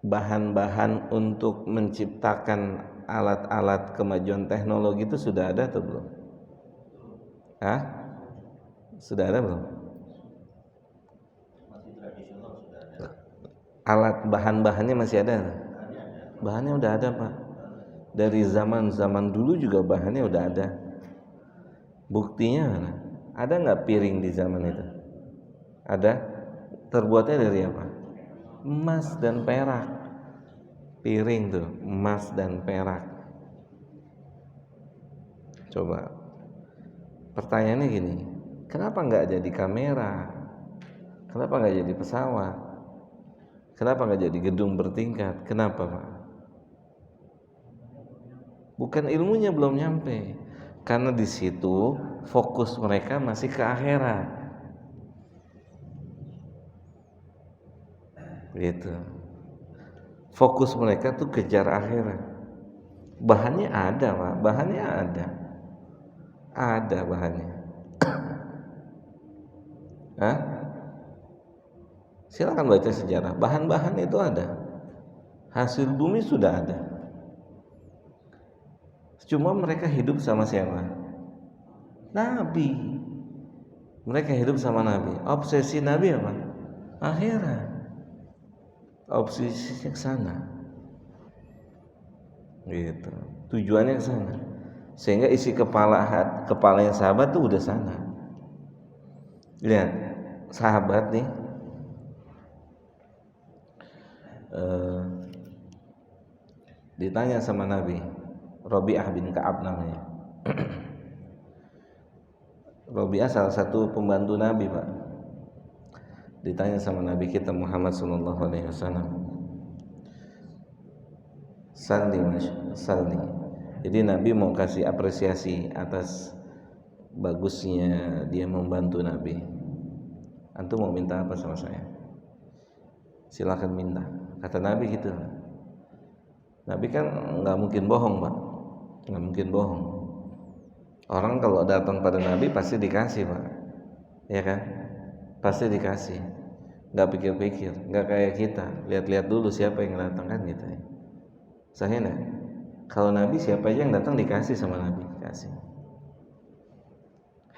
A: bahan-bahan untuk menciptakan alat-alat kemajuan teknologi itu sudah ada atau belum? Hah? Sudah ada belum?
C: Masih tradisional sudah ada.
A: Alat bahan-bahannya masih ada? Bahannya udah ada Pak. Dari zaman-zaman dulu juga bahannya udah ada. Buktinya mana? Ada nggak piring di zaman itu? Ada. Terbuatnya dari apa? Emas dan perak. Piring tuh emas dan perak. Coba. Pertanyaannya gini, kenapa nggak jadi kamera? Kenapa nggak jadi pesawat? Kenapa nggak jadi gedung bertingkat? Kenapa Pak? Bukan ilmunya belum nyampe, karena di situ fokus mereka masih ke akhirat. Gitu. Fokus mereka tuh kejar akhirat. Bahannya ada Pak, bahannya ada. Ada bahannya. Hah? Silakan baca sejarah. Bahan-bahan itu ada. Hasil bumi sudah ada. Cuma mereka hidup sama siapa? Nabi. Mereka hidup sama Nabi. Obsesi Nabi apa? Akhirat. Obsesinya ke sana. Gitu. Tujuannya ke sana. Sehingga isi kepalanya sahabat tuh udah sana. Lihat, sahabat nih ditanya sama Nabi, Rabi'ah bin Ka'ab namanya. Rabi'ah salah satu pembantu Nabi, Pak. Ditanya sama Nabi kita Muhammad SAW, Salni. Jadi Nabi mau kasih apresiasi atas bagusnya dia membantu Nabi. Antum mau minta apa sama saya? Silakan minta. Kata Nabi gitu. Nabi kan nggak mungkin bohong, Pak. Nggak mungkin bohong. Orang kalau datang pada Nabi pasti dikasih, Pak. Ya kan? Pasti dikasih. Nggak pikir-pikir. Nggak kayak kita. Lihat-lihat dulu siapa yang datang kan gitu ya. Sahih nggak? Kalau Nabi siapa aja yang datang dikasih sama Nabi. Kasih.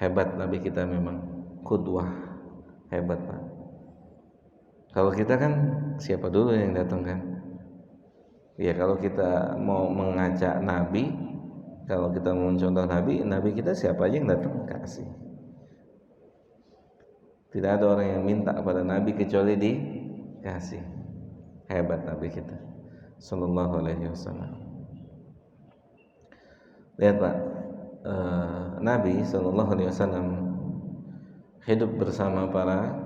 A: Hebat Nabi kita memang. Qudwah. Hebat, Pak. Kalau kita kan siapa dulu yang datang kan? Ya kalau kita mau mengajak Nabi, kalau kita mau mencontoh Nabi kita siapa aja yang datang kasih. Tidak ada orang yang minta kepada Nabi kecuali dikasih. Hebat Nabi kita sallallahu alaihi wasallam. Lihat Pak, Nabi sallallahu alaihi wasallam hidup bersama para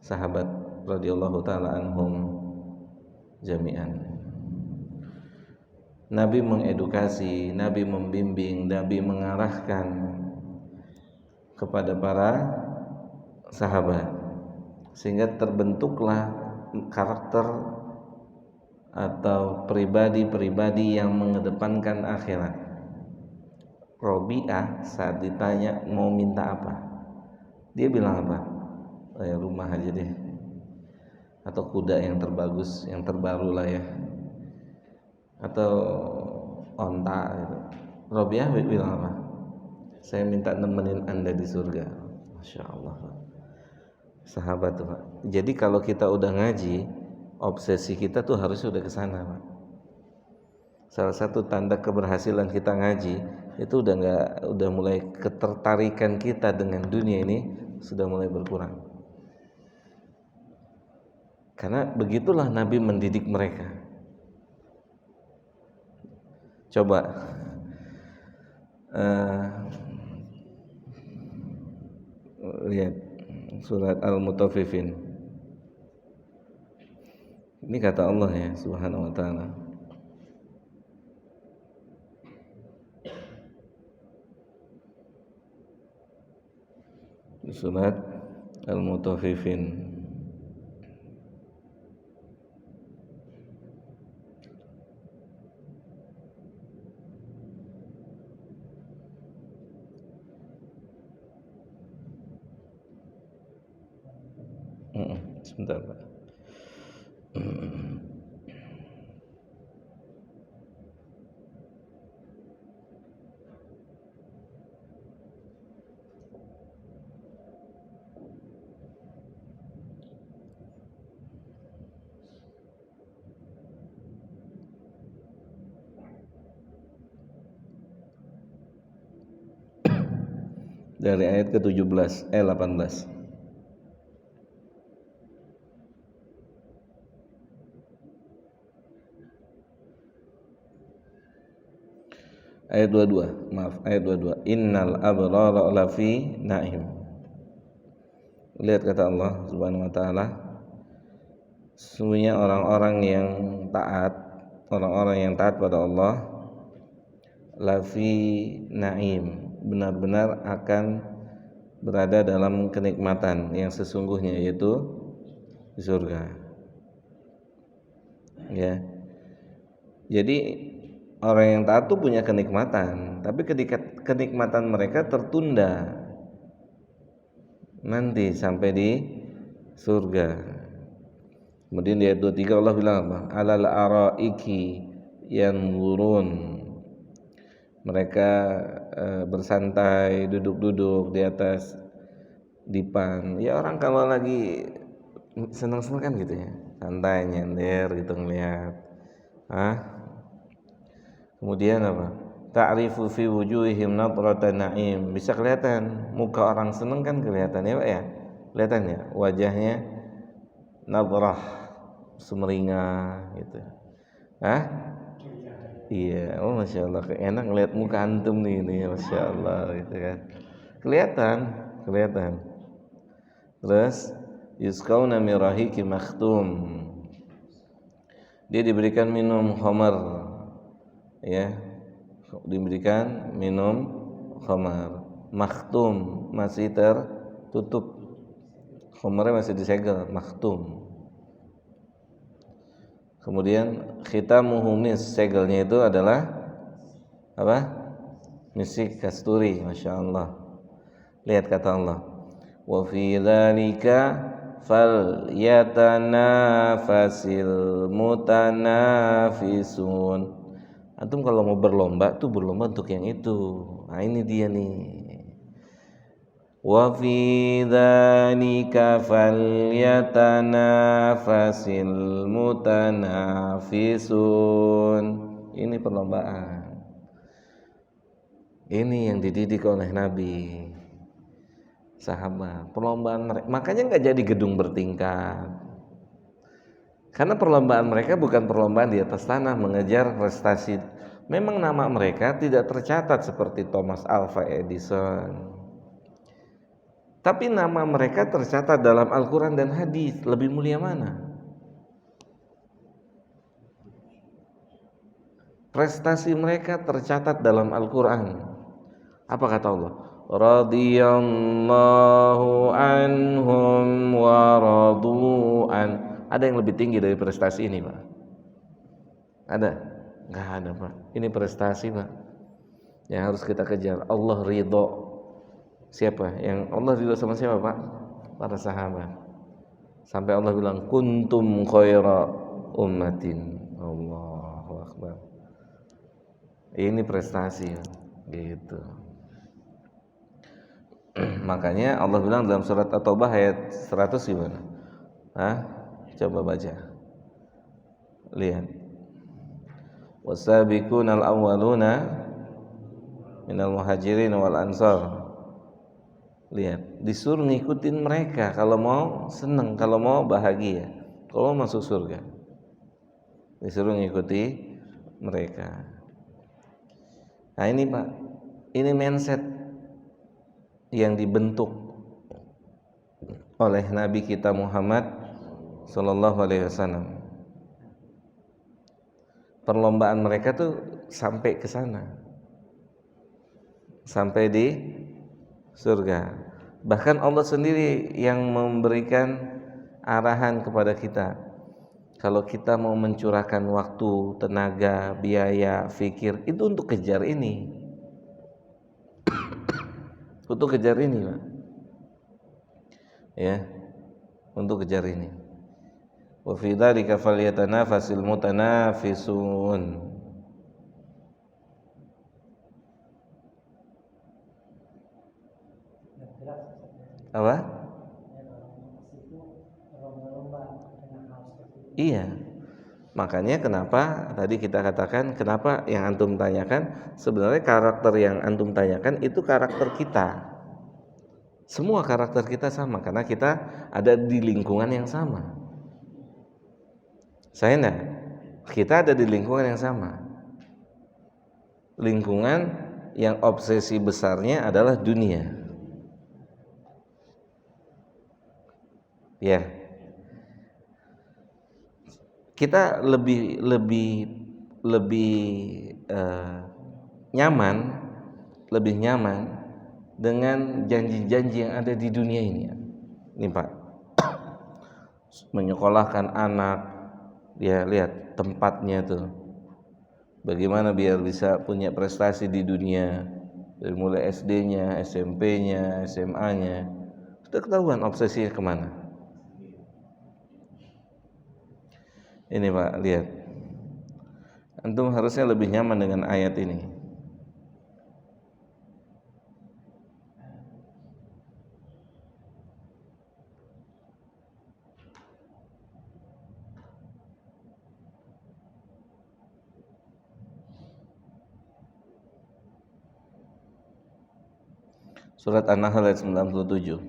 A: sahabat radhiyallahu taala anhum jami'an. Nabi mengedukasi, Nabi membimbing, Nabi mengarahkan kepada para sahabat sehingga terbentuklah karakter atau pribadi-pribadi yang mengedepankan akhirat. Rabi'ah saat ditanya mau minta apa, dia bilang apa? Rumah aja deh, atau kuda yang terbagus, yang terbaru lah ya, atau onta gitu. Rabi'ah bilang apa? Saya minta nemenin Anda di surga. Masya Allah, Pak. Sahabat tuh, Pak. Jadi kalau kita udah ngaji, obsesi kita tuh harusnya udah kesana, Pak. Salah satu tanda keberhasilan kita ngaji itu udah mulai ketertarikan kita dengan dunia ini sudah mulai berkurang. Karena begitulah Nabi mendidik mereka. Coba lihat surat Al-Mutaffifin. Ini kata Allah ya Subhanahu wa taala. Surat Al-Mutaffifin. Sebentar, Pak. Dari ayat ke-17 18. Ayat 22, maaf, ayat 22. Innal abrara lafi na'im. Lihat kata Allah Subhanahu wa taala, sesungguhnya orang-orang yang taat pada Allah lafi na'im, benar-benar akan berada dalam kenikmatan yang sesungguhnya, yaitu di surga. Ya. Jadi orang yang taat itu punya kenikmatan, tapi ketika kenikmatan mereka tertunda nanti sampai di surga. Kemudian di ayat 23 Allah bilang apa? Alal araiki yanzurun. Mereka bersantai, duduk-duduk di atas dipan. Ya orang kalau lagi senang-senang kan gitu ya, santai nyender gitu ngelihat. Kemudian apa? Ta'rifu fi wujuhihim nadratan na'im. Bisa kelihatan muka orang senang kan kelihatan ya Pak ya? Kelihatan ya wajahnya nadrah sumringah gitu. Iya, oh masya Allah, enak ngeliat muka antum nih ini, masya Allah gitu kan. Kelihatan. Terus yusqauna min rahiqin makhtum. Dia diberikan minum khamar, ya, diberikan minum khamar makhtum, masih tertutup, khamarnya masih disegel, makhtum. Kemudian khitamuhu mis, segelnya itu adalah apa? Misik kasturi, masya Allah. Lihat kata Allah, wa fi dzalika falyatanafasil mutanafisun. Antum kalau mau berlomba tuh berlomba untuk yang itu. Nah ini dia nih. Wa fi dzalika falyatanafasil mutanafisun. Ini perlombaan. Ini yang dididik oleh Nabi, sahabat. Perlombaan mereka, makanya nggak jadi gedung bertingkat. Karena perlombaan mereka bukan perlombaan di atas tanah mengejar prestasi. Memang nama mereka tidak tercatat seperti Thomas Alva Edison. Tapi nama mereka tercatat dalam Al-Quran dan hadis. Lebih mulia mana? Prestasi mereka tercatat dalam Al-Quran. Apa kata Allah? Radhiyallahu anhum wa radu'an. Ada yang lebih tinggi dari prestasi ini, Pak? Ada? Enggak ada, Pak. Ini prestasi, Pak, yang harus kita kejar. Allah ridho. Siapa? Yang Allah ridho sama siapa, Pak? Para sahabat. Sampai Allah bilang kuntum khaira ummatin. Allahu akbar. Ini prestasi, gitu. Makanya Allah bilang dalam surat At-Taubah ayat 100 gimana? Coba baca. Lihat. Wasabiqunal awwaluna minal muhajirin wal ansar. Lihat, disuruh ngikutin mereka kalau mau senang, kalau mau bahagia, kalau mau masuk surga. Disuruh ngikuti mereka. Nah ini Pak, ini mindset yang dibentuk oleh Nabi kita Muhammad Sallallahu Alaihi Wasallam. Perlombaan mereka tuh sampai ke sana, sampai di surga. Bahkan Allah sendiri yang memberikan arahan kepada kita. Kalau kita mau mencurahkan waktu, tenaga, biaya, fikir, itu untuk kejar ini. Untuk kejar ini, Pak. Ya. Untuk kejar ini. Wa fi dzalika falyatanafasil mutanafisun. Apa? Iya. Makanya kenapa tadi kita katakan, kenapa yang antum tanyakan, sebenarnya karakter yang antum tanyakan itu karakter kita. Semua karakter kita sama karena kita ada di lingkungan yang sama. Saya enggak. Kita ada di lingkungan yang sama. Lingkungan yang obsesi besarnya adalah dunia. Ya, kita lebih nyaman dengan janji-janji yang ada di dunia ini. Ini Pak, menyekolahkan anak, ya lihat tempatnya tuh, bagaimana biar bisa punya prestasi di dunia, dari mulai SD-nya, SMP-nya, SMA-nya, sudah ketahuan obsesinya kemana. Ini Pak, lihat. Antum harusnya lebih nyaman dengan ayat ini. Surat An-Nahl ayat 97.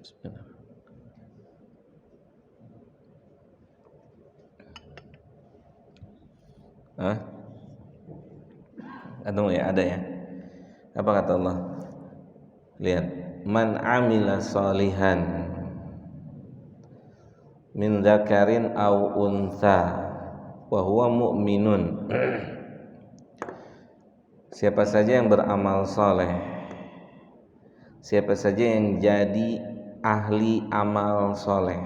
A: Bismillah. Atau ya ada ya. Apa kata Allah? Lihat, man amila salihan min dzakarin aw untha wa huwa mu'minun. Siapa saja yang beramal saleh, siapa saja yang jadi ahli amal saleh,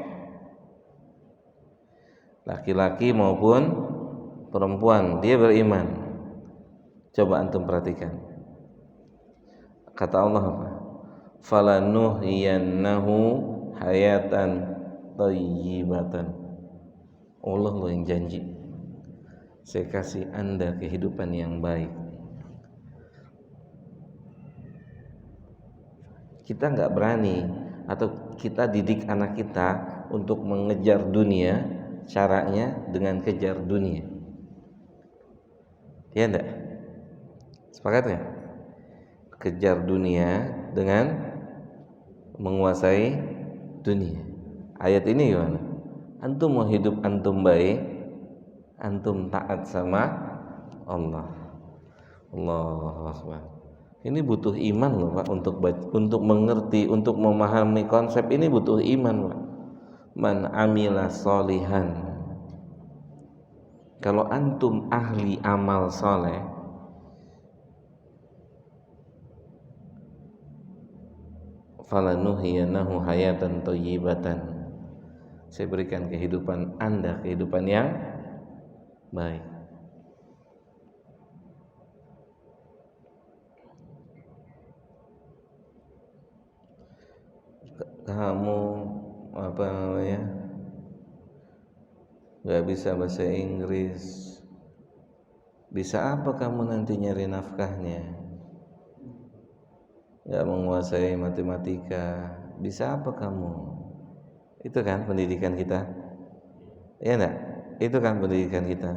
A: laki-laki maupun perempuan, dia beriman. Coba antum perhatikan. Kata Allah apa? Falanuhyiyannahu hayatan thayyibatan. Allah loh yang janji. Saya kasih Anda kehidupan yang baik. Kita nggak berani atau kita didik anak kita untuk mengejar dunia, caranya dengan kejar dunia. Ya enggak? Sepakat nggak? Kejar dunia dengan menguasai dunia. Ayat ini gimana? Antum mau hidup antum baik, antum taat sama Allah. Allahu Akbar. Ini butuh iman loh Pak, untuk mengerti, untuk memahami konsep ini butuh iman Pak. Man amila solihan. Kalau antum ahli amal soleh, falanuhyiyannahu hayatan thayyibatan. Saya berikan kehidupan Anda kehidupan yang baik. Kamu apa namanya? Gak bisa bahasa Inggris. Bisa apa kamu nanti nyari nafkahnya? Gak menguasai matematika. Bisa apa kamu? Itu kan pendidikan kita. Iya enggak? Itu kan pendidikan kita.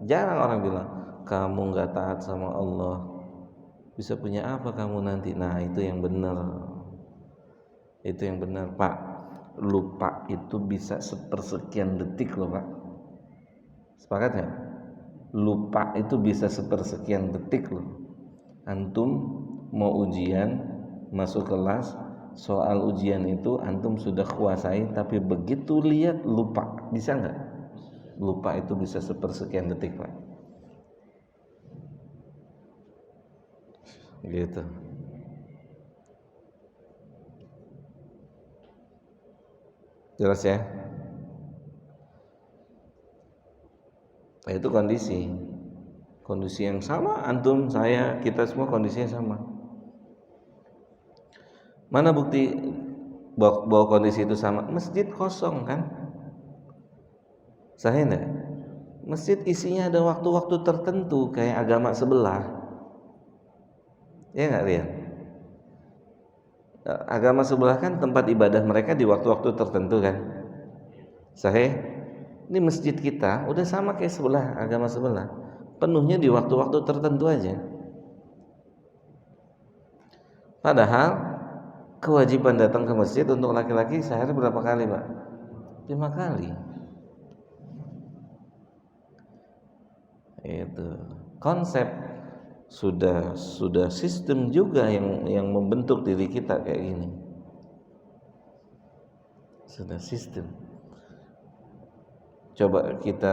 A: Jarang orang bilang kamu gak taat sama Allah, bisa punya apa kamu nanti? Nah itu yang benar. Itu yang benar Pak. Lupa itu bisa sepersekian detik loh Pak. Sepakat ya? Lupa itu bisa sepersekian detik loh. Antum mau ujian, masuk kelas, soal ujian itu antum sudah kuasai, tapi begitu lihat lupa. Bisa nggak? Lupa itu bisa sepersekian detik Pak. Gitu. Jelas ya? Nah, itu kondisi yang sama, antum, saya, kita semua kondisinya sama. Mana bukti bahwa kondisi itu sama? Masjid kosong kan? Sahih enggak? Masjid isinya ada waktu-waktu tertentu kayak agama sebelah. Ya enggak Rian? Agama sebelah kan tempat ibadah mereka di waktu-waktu tertentu kan? Sahih? Ini masjid kita udah sama kayak sebelah, agama sebelah. Penuhnya di waktu-waktu tertentu aja. Padahal kewajiban datang ke masjid untuk laki-laki sehari berapa kali Pak? 5 kali. Itu konsep sudah sistem juga yang membentuk diri kita kayak gini. Sudah sistem. Kita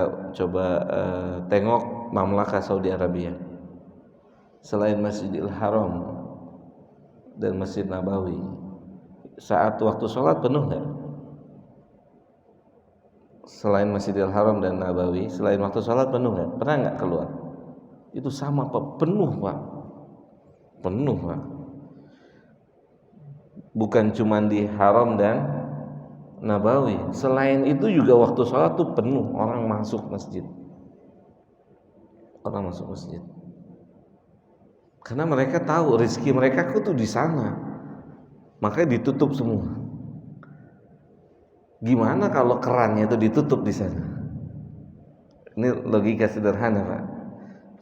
A: tengok Mamlakah Saudi Arabia. Selain Masjidil Haram dan Masjid Nabawi, saat waktu sholat penuh nggak? Selain Masjidil Haram dan Nabawi, selain waktu sholat penuh nggak? Pernah nggak keluar? Itu sama Pak, penuh Pak. Penuh Pak. Bukan cuma di Haram dan Nabawi. Selain itu juga waktu sholat tuh penuh orang masuk masjid. Orang masuk masjid. Karena mereka tahu rezeki mereka tuh di sana. Makanya ditutup semua. Gimana kalau kerannya itu ditutup di sana? Ini logika sederhana, Pak.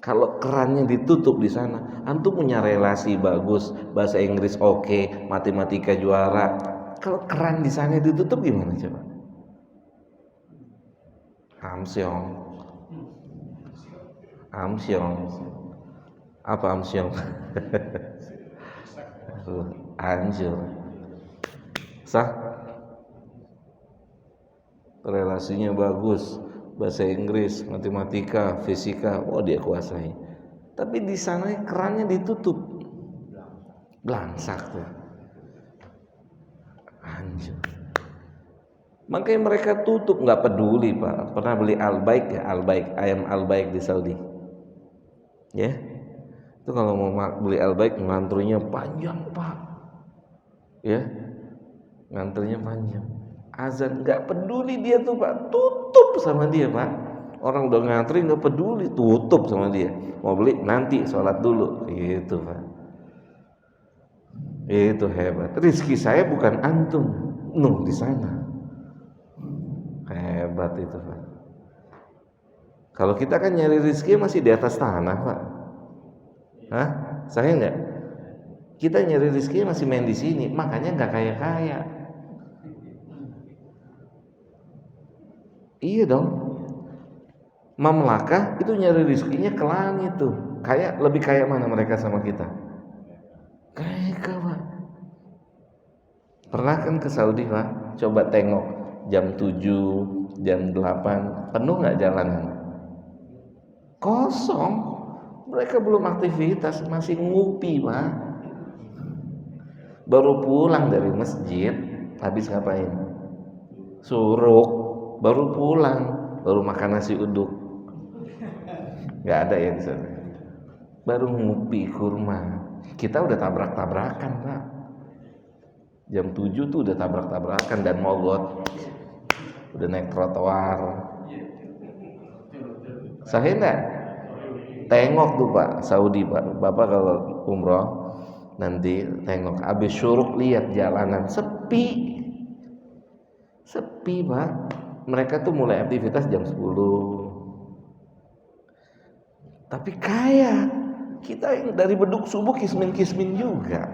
A: Kalau kerannya ditutup di sana, antum punya relasi bagus, bahasa Inggris oke, matematika juara. Kalau keran di sana ditutup gimana coba? Amsyong. Amsyong. Apa amsyong? Anjur. Sah? Relasinya bagus, bahasa Inggris, matematika, fisika, dia kuasai. Tapi di sana kerannya ditutup, blangsak tuh, anjir. Makanya mereka tutup, nggak peduli, Pak. Pernah beli Albaik ya, Albaik, ayam Albaik di Saudi, ya? Itu kalau mau beli Albaik ngantrinya panjang, Pak, ya, ngantrinya panjang. Azan nggak peduli dia tuh, Pak, tutup sama dia, Pak. Orang udah ngantri nggak peduli, tutup sama dia. Mau beli nanti sholat dulu, gitu, Pak. Itu hebat. Rizki saya bukan antum, di sana. Hebat itu, Pak. Kalau kita kan nyari rizki masih di atas tanah, Pak. Hah? Saya enggak. Kita nyari rizki masih main di sini, makanya nggak kaya-kaya. Iya dong. Mamlakah itu nyari rizkinya ke langit tuh. Lebih kaya mana mereka sama kita? Kaya, Pak. Pernah kan ke Saudi, Pak? Coba tengok jam 7, jam 8 penuh nggak jalanan? Kosong. Mereka belum aktivitas, masih ngupi, Pak. Baru pulang dari masjid, habis ngapain? Suruk. Baru pulang, baru makan nasi uduk. Nggak ada ya di sana. Baru ngupi kurma. Kita udah tabrak-tabrakan, Pak. Jam 7 tuh udah tabrak-tabrakan dan mogot. Udah naik trotoar. Sahih enggak? Tengok tuh, Pak, Saudi, Pak. Bapak kalau umroh nanti tengok habis syuruk, lihat jalanan sepi. Sepi, Pak. Mereka tuh mulai aktivitas jam 10. Tapi kaya. Kita yang dari beduk subuh kismin-kismin juga.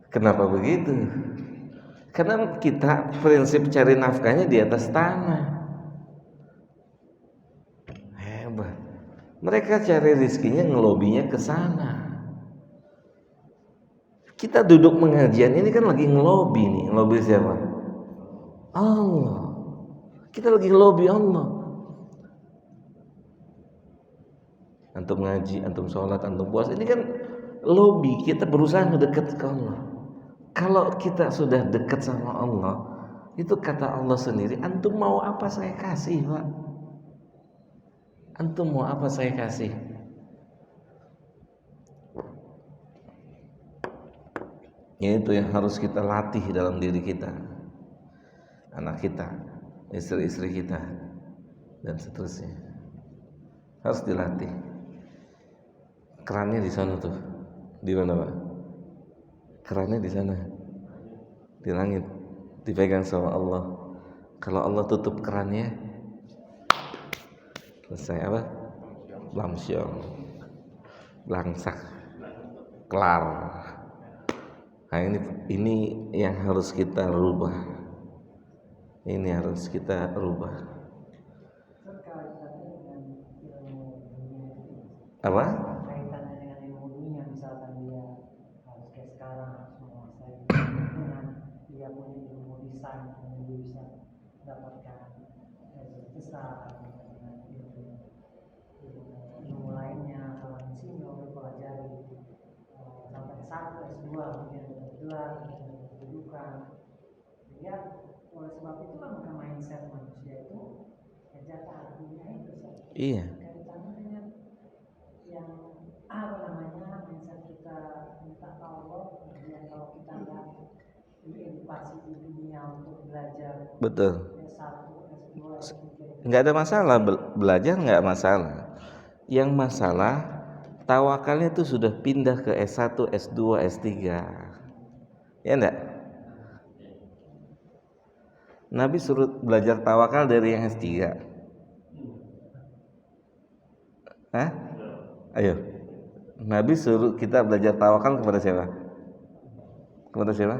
A: Kenapa begitu? Karena kita prinsip cari nafkahnya di atas tanah. Hebat. Mereka cari rizkinya ngelobinya ke sana. Kita duduk pengajian ini kan lagi ngelobi nih. Ngelobi siapa? Allah. Kita lagi ngelobi Allah. Antum ngaji, antum sholat, antum puasa, ini kan lobby. Kita berusaha mendekat ke Allah. Kalau kita sudah dekat sama Allah, itu kata Allah sendiri, antum mau apa saya kasih, Pak. Antum mau apa saya kasih. Itu yang harus kita latih dalam diri kita, anak kita, istri-istri kita, dan seterusnya. Harus dilatih. Kerannya di sana tuh. Di mana, Pak? Kerannya di sana. Di langit. Dipegang sama Allah. Kalau Allah tutup kerannya, selesai apa? Lamsyong. Langsak. Kelar. Nah, ini yang harus kita rubah. Ini harus kita rubah. Apa?
D: Kaitannya dengan ilmu dunia, misalkan dia harus kayak sekarang harus menguasai dengan dia punya ilmu desain, dan dia bisa dapatkan besar dengan ilmu lainnya. Kalau di sini orang pelajari sampai S1, S2, kemudian gelar, kedudukan. Ya, oleh sebab itulah maka mindset manusia itu kerja ke dunia itu.
A: Iya.
D: Kaitannya dengan yang apa namanya mindset kita minta ke Allah, kemudian kalau kita nggak motivasi di dunia untuk belajar
A: Betul.
D: S1, S2, S3.
A: Nggak ada masalah, belajar nggak masalah. Yang masalah tawakalnya itu sudah pindah ke S1, S2, S3. Ya enggak? Nabi suruh belajar tawakal dari yang S3. Hah? Ayo. Nabi suruh kita belajar tawakal kepada siapa? Kepada siapa?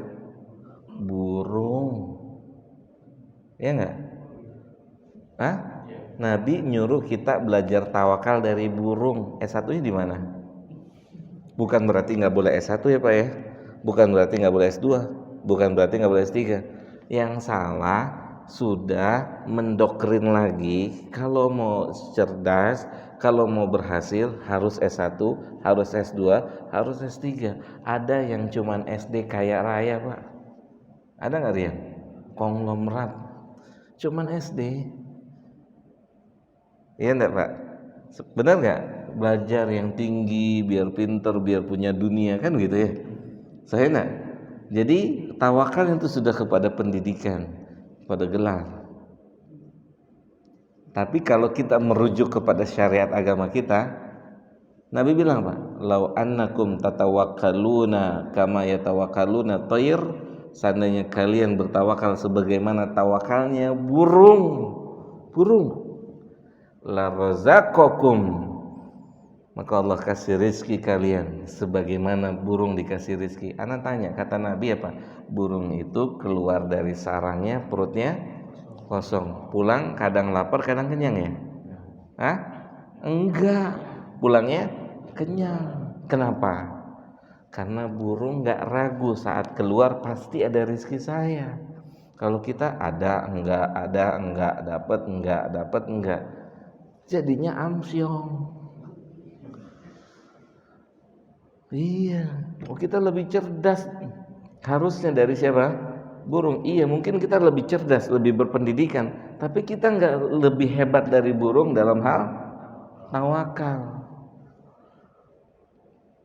A: Burung. Ya enggak? Hah? Nabi nyuruh kita belajar tawakal dari burung. S1-nya di mana? Bukan berarti nggak boleh S1 ya Pak ya. Bukan berarti nggak boleh S2. Bukan berarti nggak boleh S3. Yang salah sudah mendoktrin lagi. Kalau mau cerdas, kalau mau berhasil harus S1, harus S2, harus S3. Ada yang cuman SD kaya raya Pak. Ada nggak Rian? Konglomerat. Cuman SD. Iya enggak Pak? Benar nggak? Belajar yang tinggi, biar pinter, biar punya dunia, kan gitu ya? Saya enggak. Jadi tawakal itu sudah kepada pendidikan, pada gelar. Tapi kalau kita merujuk kepada syariat agama kita, Nabi bilang Pak, "Lau annakum tatawakkaluna kama yatawakkaluna tayr", seandainya kalian bertawakal sebagaimana tawakalnya burung, la razaqakum, maka Allah kasih rizki kalian sebagaimana burung dikasih rizki. Ana tanya, kata Nabi apa? Burung itu keluar dari sarangnya perutnya kosong, pulang kadang lapar kadang kenyang ya? Hah? Enggak, pulangnya kenyang. Kenapa? Karena burung nggak ragu saat keluar pasti ada rizki saya. Kalau kita ada enggak, dapat enggak, jadinya amsyong. Iya, kita lebih cerdas harusnya dari siapa? Burung. Iya, mungkin kita lebih cerdas, lebih berpendidikan, tapi kita enggak lebih hebat dari burung dalam hal tawakal.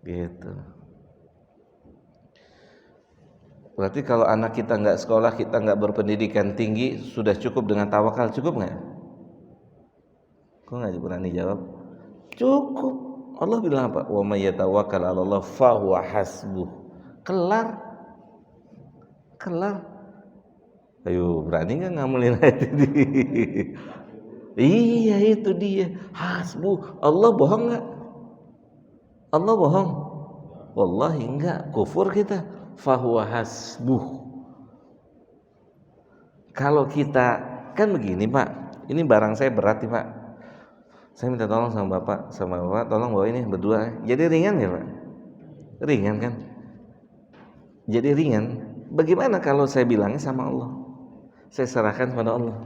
A: Gitu. Berarti kalau anak kita enggak sekolah, kita enggak berpendidikan tinggi, sudah cukup dengan tawakal, cukup enggak? Kok nggak berani jawab? Cukup. Allah bilang apa? Wa may yatawakkal 'ala Allah fa huwa hasbuh. Kelar. Ayo, berani nggak ngamelin ayat ini? Iya, itu dia. Hasbuh. Allah bohong nggak? Allah bohong? Wallahi enggak. Kufur kita. Fa huwa hasbuh. Kalau kita kan begini Pak. Ini barang saya berat nih Pak. Saya minta tolong sama bapak, tolong bawa ini berdua. Jadi ringan ya Pak? Ringan kan? Jadi ringan. Bagaimana kalau saya bilangnya sama Allah? Saya serahkan kepada Allah.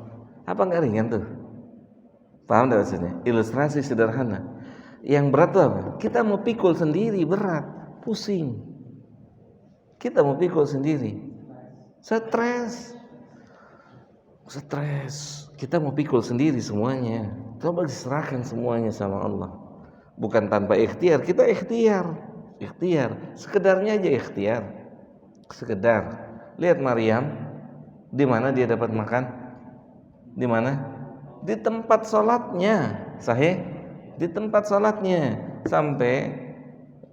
A: Apa enggak ringan tuh? Paham enggak maksudnya? Ilustrasi sederhana. Yang berat tuh apa? Kita mau pikul sendiri, berat, pusing. Kita mau pikul sendiri, stres. Kita mau pikul sendiri semuanya. Coba diserahkan semuanya sama Allah. Bukan tanpa ikhtiar, kita ikhtiar. Sekedarnya aja ikhtiar. Sekedar. Lihat Maryam, di mana dia dapat makan? Di mana? Di tempat sholatnya. Sahih? Di tempat sholatnya. Sampai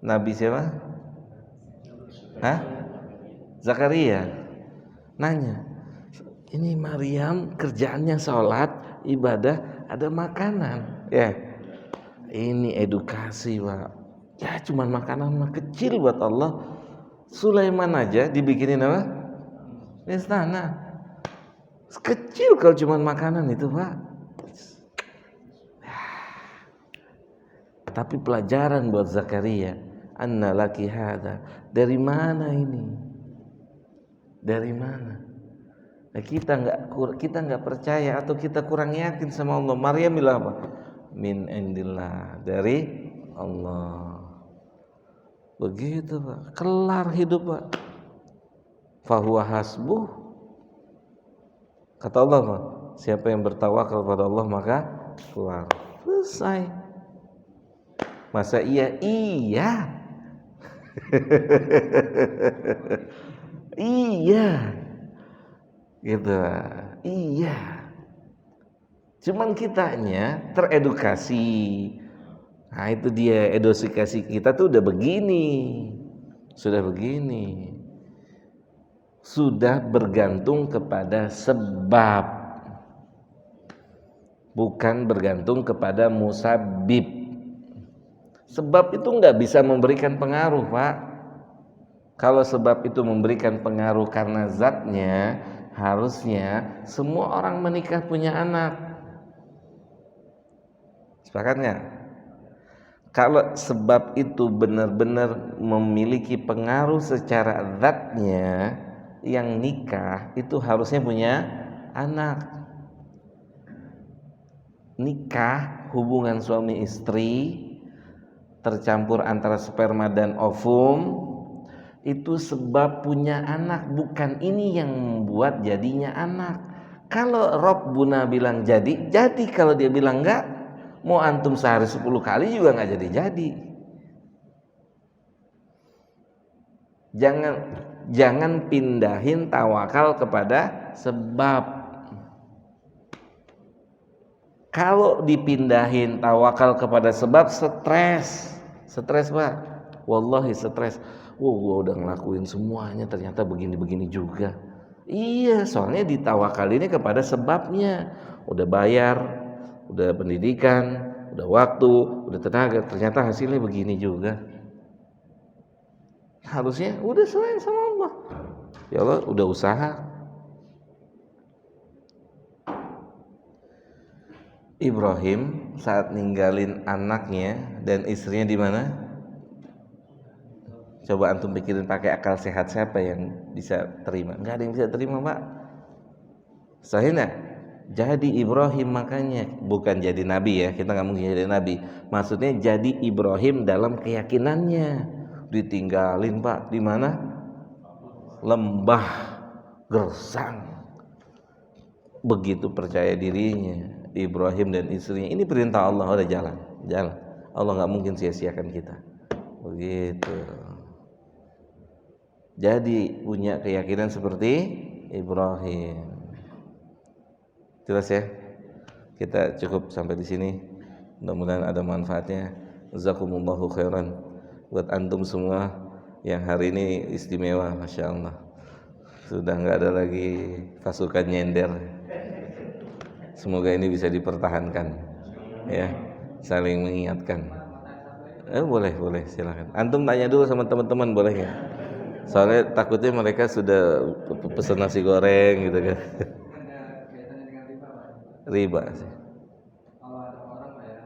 A: Nabi siapa? Zakaria nanya, ini Maryam kerjaannya sholat, ibadah, ada makanan. Ya, ini edukasi Pak. Ya cuman makanan mah kecil buat Allah. Sulaiman aja dibikinin apa? Istana. Kecil kalau cuman makanan itu Pak. Tapi pelajaran buat Zakaria. Anna laki hada. Dari mana ini? Dari mana? Nah, kita nggak percaya atau kita kurang yakin sama Allah. Maryam bilang apa? Min indillah, dari Allah. Begitu Pak, kelar hidup Pak. Fahuwa hasbuh. Kata Allah Pak, siapa yang bertawakal kepada Allah maka kelar. Selesai. Masa iya? Iya. Gitu. Iya. Cuman kitanya teredukasi. Nah itu dia, edukasi kita tuh udah begini. Sudah begini. Sudah bergantung kepada sebab, bukan bergantung kepada musabib. Sebab itu nggak bisa memberikan pengaruh, Pak. Kalau sebab itu memberikan pengaruh karena zatnya, harusnya semua orang menikah punya anak. Sepakat nggak? Kalau sebab itu benar-benar memiliki pengaruh secara zatnya, yang nikah itu harusnya punya anak. Nikah, hubungan suami istri tercampur antara sperma dan ovum, itu sebab punya anak, bukan ini yang membuat jadinya anak. Kalau Rabbuna bilang jadi. Kalau dia bilang enggak, mau antum sehari 10 kali juga enggak jadi. Jangan pindahin tawakal kepada sebab. Kalau dipindahin tawakal kepada sebab, stres Pak. Wallahi stres. Gua udah ngelakuin semuanya, ternyata begini-begini juga. Iya, soalnya ditawakalinnya kepada sebabnya. Udah bayar, udah pendidikan, udah waktu, udah tenaga, ternyata hasilnya begini juga. Harusnya udah selain sama Allah. Ya Allah, udah usaha. Ibrahim saat ninggalin anaknya dan istrinya di mana? Coba antum pikirin pakai akal sehat, siapa yang bisa terima? Enggak ada yang bisa terima, Pak. Sahih enggak? Jadi Ibrahim, makanya bukan jadi nabi ya, kita nggak mungkin jadi nabi. Maksudnya jadi Ibrahim dalam keyakinannya. Ditinggalin, Pak, di mana? Lembah gersang. Begitu percaya dirinya Ibrahim dan istrinya. Ini perintah Allah, udah jalan. Allah nggak mungkin sia-siakan kita. Begitu. Jadi punya keyakinan seperti Ibrahim. Jelas ya? Kita cukup sampai di sini. Mudah-mudahan ada manfaatnya. Jazakumullahu khairan buat antum semua yang hari ini istimewa, masya Allah. Sudah nggak ada lagi pasukan nyender. Semoga ini bisa dipertahankan, ya, saling mengingatkan. Boleh, silakan. Antum tanya dulu sama teman-teman, boleh ya? Soalnya takutnya mereka sudah pesan nasi goreng gitu kan. Riba sih.
B: Kalau ada orang ya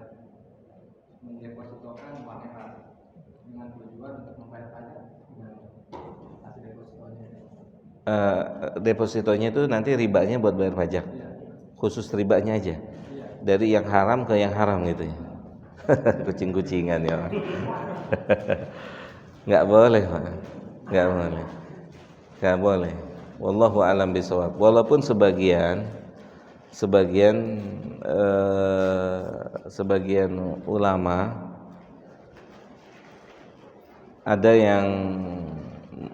B: mendepositokan uang dengan tujuan untuk membayar pajak dengan hasil depositonya.
A: Depositonya itu nanti ribanya buat bayar pajak. Khusus ribanya aja. Dari yang haram ke yang haram gitu ya. Kucing-kucingan ya. Nggak boleh, Pak. Nggak boleh. Wallahu a'lam bishawab. Walaupun sebagian ulama ada yang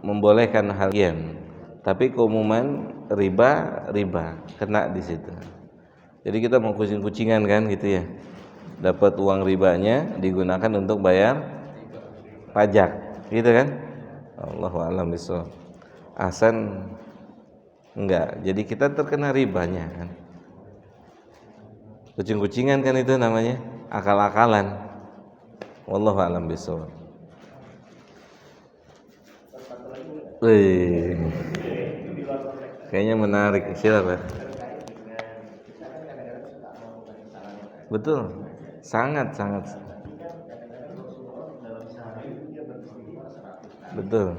A: membolehkan hal yang, tapi keumuman riba kena di situ. Jadi kita mau kucing-kucingan kan gitu ya. Dapat uang ribanya digunakan untuk bayar pajak, gitu kan? Allahu a'lam bishawab. Ahsan enggak. Jadi kita terkena ribanya kan. Kucing-kucingan kan itu namanya, akal-akalan. Wallahu a'lam bishawab. Kayaknya menarik, silakan. Betul, sangat. Betul.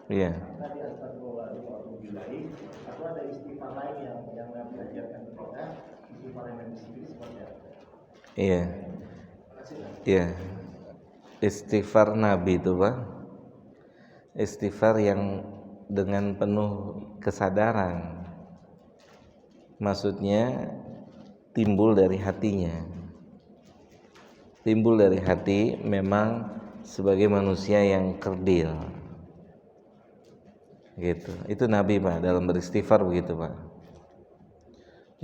A: Iya. Iya. Istighfar Nabi itu, Pak. Istighfar yang dengan penuh kesadaran. Maksudnya timbul dari hatinya. timbul dari hati memang sebagai manusia yang kerdil. Gitu. Itu Nabi Pak dalam beristighfar begitu Pak.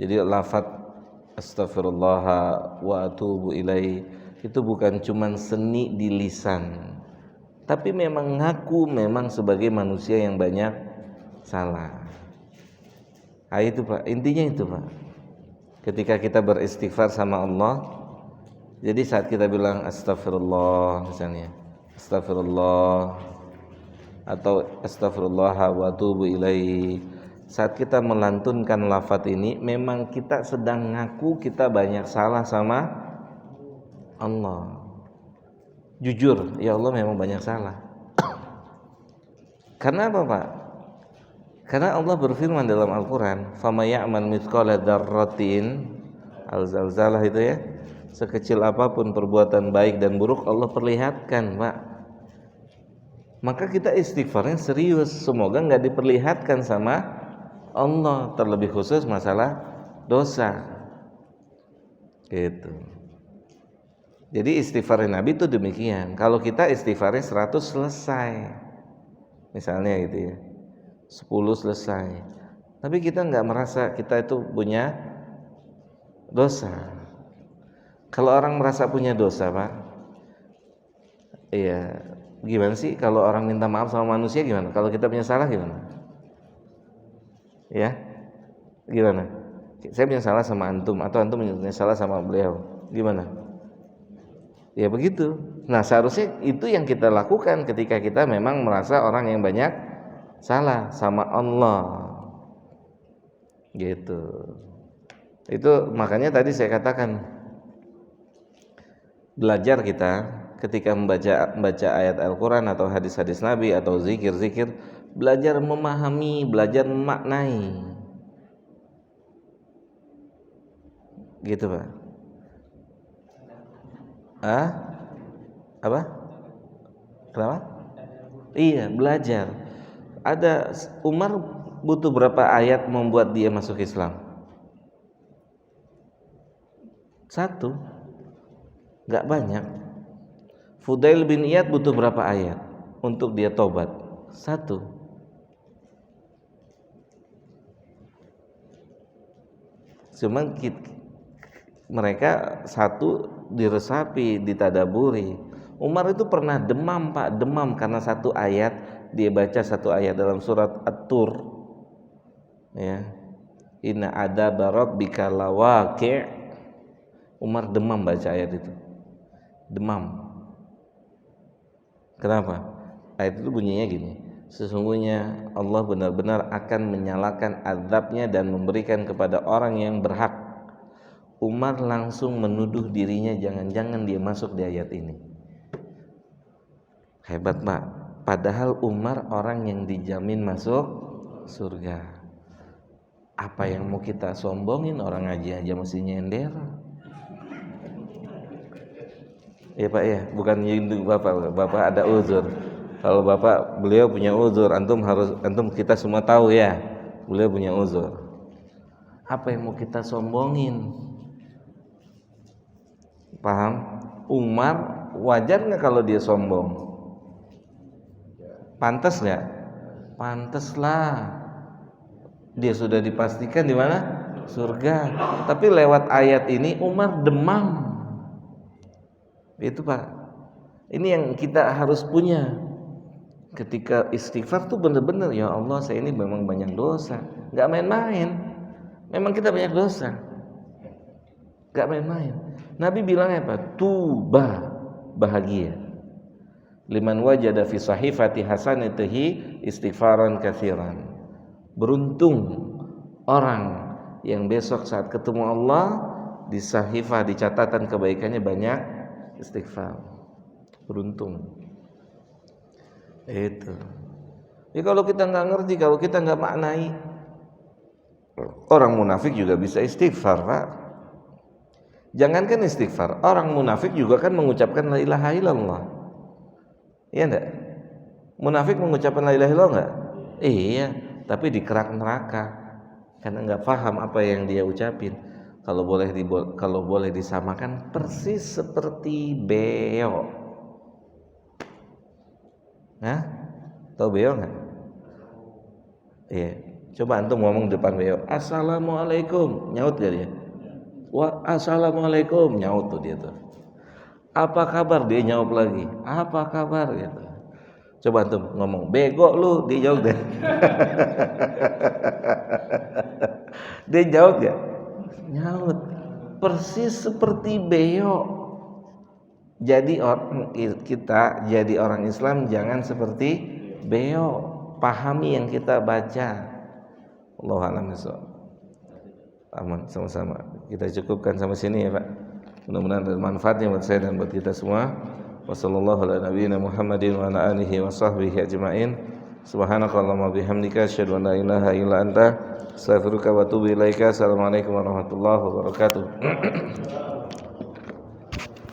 A: Jadi lafaz astaghfirullah wa atubu ilaih itu bukan cuman seni di lisan, tapi memang ngaku memang sebagai manusia yang banyak salah. Nah, itu Pak, intinya itu Pak. Ketika kita beristighfar sama Allah, jadi saat kita bilang astagfirullah misalnya, astagfirullah atau astagfirullah wa atubu ilaihi, saat kita melantunkan lafaz ini memang kita sedang ngaku kita banyak salah sama Allah. Jujur, ya Allah memang banyak salah. Karena apa Pak? Karena Allah berfirman dalam Al-Quran, "Fama ya'mal mithqala dzarratin," Al-Zalzalah itu ya, sekecil apapun perbuatan baik dan buruk Allah perlihatkan Pak. Maka kita istighfarnya serius, semoga nggak diperlihatkan sama Allah, terlebih khusus masalah dosa. Gitu. Jadi istighfar Nabi itu demikian. Kalau kita istighfarnya 100 selesai, misalnya gitu ya, 10 selesai, tapi kita nggak merasa kita itu punya dosa. Kalau orang merasa punya dosa Pak, iya, gimana sih kalau orang minta maaf sama manusia gimana? Kalau kita punya salah gimana? Ya, gimana? Saya punya salah sama antum atau antum punya salah sama beliau, gimana? Ya begitu. Nah seharusnya itu yang kita lakukan ketika kita memang merasa orang yang banyak salah sama Allah. Gitu. Itu makanya tadi saya katakan belajar kita ketika membaca ayat Al-Quran atau hadis-hadis Nabi atau zikir-zikir, belajar memahami, belajar memaknai. Gitu Pak. Apa? Kenapa? Iya, belajar. Ada Umar butuh berapa ayat membuat dia masuk Islam? 1, gak banyak. Fudail bin Iyad butuh berapa ayat untuk dia tobat? 1. Cuman mereka 1 diresapi, ditadaburi. Umar itu pernah demam Pak, demam karena 1 ayat, dia baca 1 ayat dalam surat At-Tur. Ya. Inna adaba rabbika lawaqi'. Umar demam baca ayat itu. Demam. Kenapa? Ayat itu bunyinya gini, sesungguhnya Allah benar-benar akan menyalakan azabnya dan memberikan kepada orang yang berhak. Umar langsung menuduh dirinya, jangan-jangan dia masuk di ayat ini. Hebat Pak. Padahal Umar orang yang dijamin masuk surga. Apa yang mau kita sombongin, orang ngaji aja mesti nyender. Ya Pak ya, bukan nyindir Bapak. Bapak ada uzur. Kalau Bapak, beliau punya uzur, antum kita semua tahu ya, beliau punya uzur. Apa yang mau kita sombongin? Paham? Umar wajar nggak kalau dia sombong? Pantas nggak? Pantas lah. Dia sudah dipastikan di mana? Surga. Tapi lewat ayat ini Umar demam. Itu Pak. Ini yang kita harus punya. Ketika istighfar tuh benar-benar, ya Allah saya ini memang banyak dosa. Nggak main-main. Memang kita banyak dosa. Nggak main-main. Nabi bilang apa? Tuba, bahagia. Liman wajada fi sahifati hasanatihi istighfaran katsiran. Beruntung orang yang besok saat ketemu Allah di sahifah, di catatan kebaikannya banyak istighfar. Beruntung. Itu. Ya kalau kita nggak ngerti, kalau kita nggak maknai, orang munafik juga bisa istighfar Pak. Jangankan istighfar, orang munafik juga kan mengucapkan la ilaha illallah. Iya enggak? Munafik mengucapkan la ilaha illallah enggak? Iya, tapi dikerak neraka karena enggak paham apa yang dia ucapin. Kalau boleh disamakan persis seperti beo. Hah? Tahu beo nggak? Iya. Coba antum ngomong depan beo, assalamualaikum, nyaut gak dia? Wah, assalamualaikum, nyaut tuh dia tuh. Apa kabar? Dia nyaut lagi. Apa kabar gitu. Coba antum ngomong, bego lu, dia jawab deh. Dia jawab gak? Nyaut. Persis seperti beo. Jadi kita jadi orang Islam jangan seperti beo. Pahami yang kita baca. Allahu a'lam bishawab. Aman, sama-sama. Kita cukupkan sampai sini ya Pak. Mudah-mudahan ada manfaatnya buat saya dan buat kita semua. Wassallallahu ala nabiyyina Muhammadin wa ala alihi wa sahbihi ajma'in. Subhanakallahumma bihamdika asyhadu an la ilaha illa anta astaghfiruka wa atubu ilaika. Assalamualaikum warahmatullahi wabarakatuh.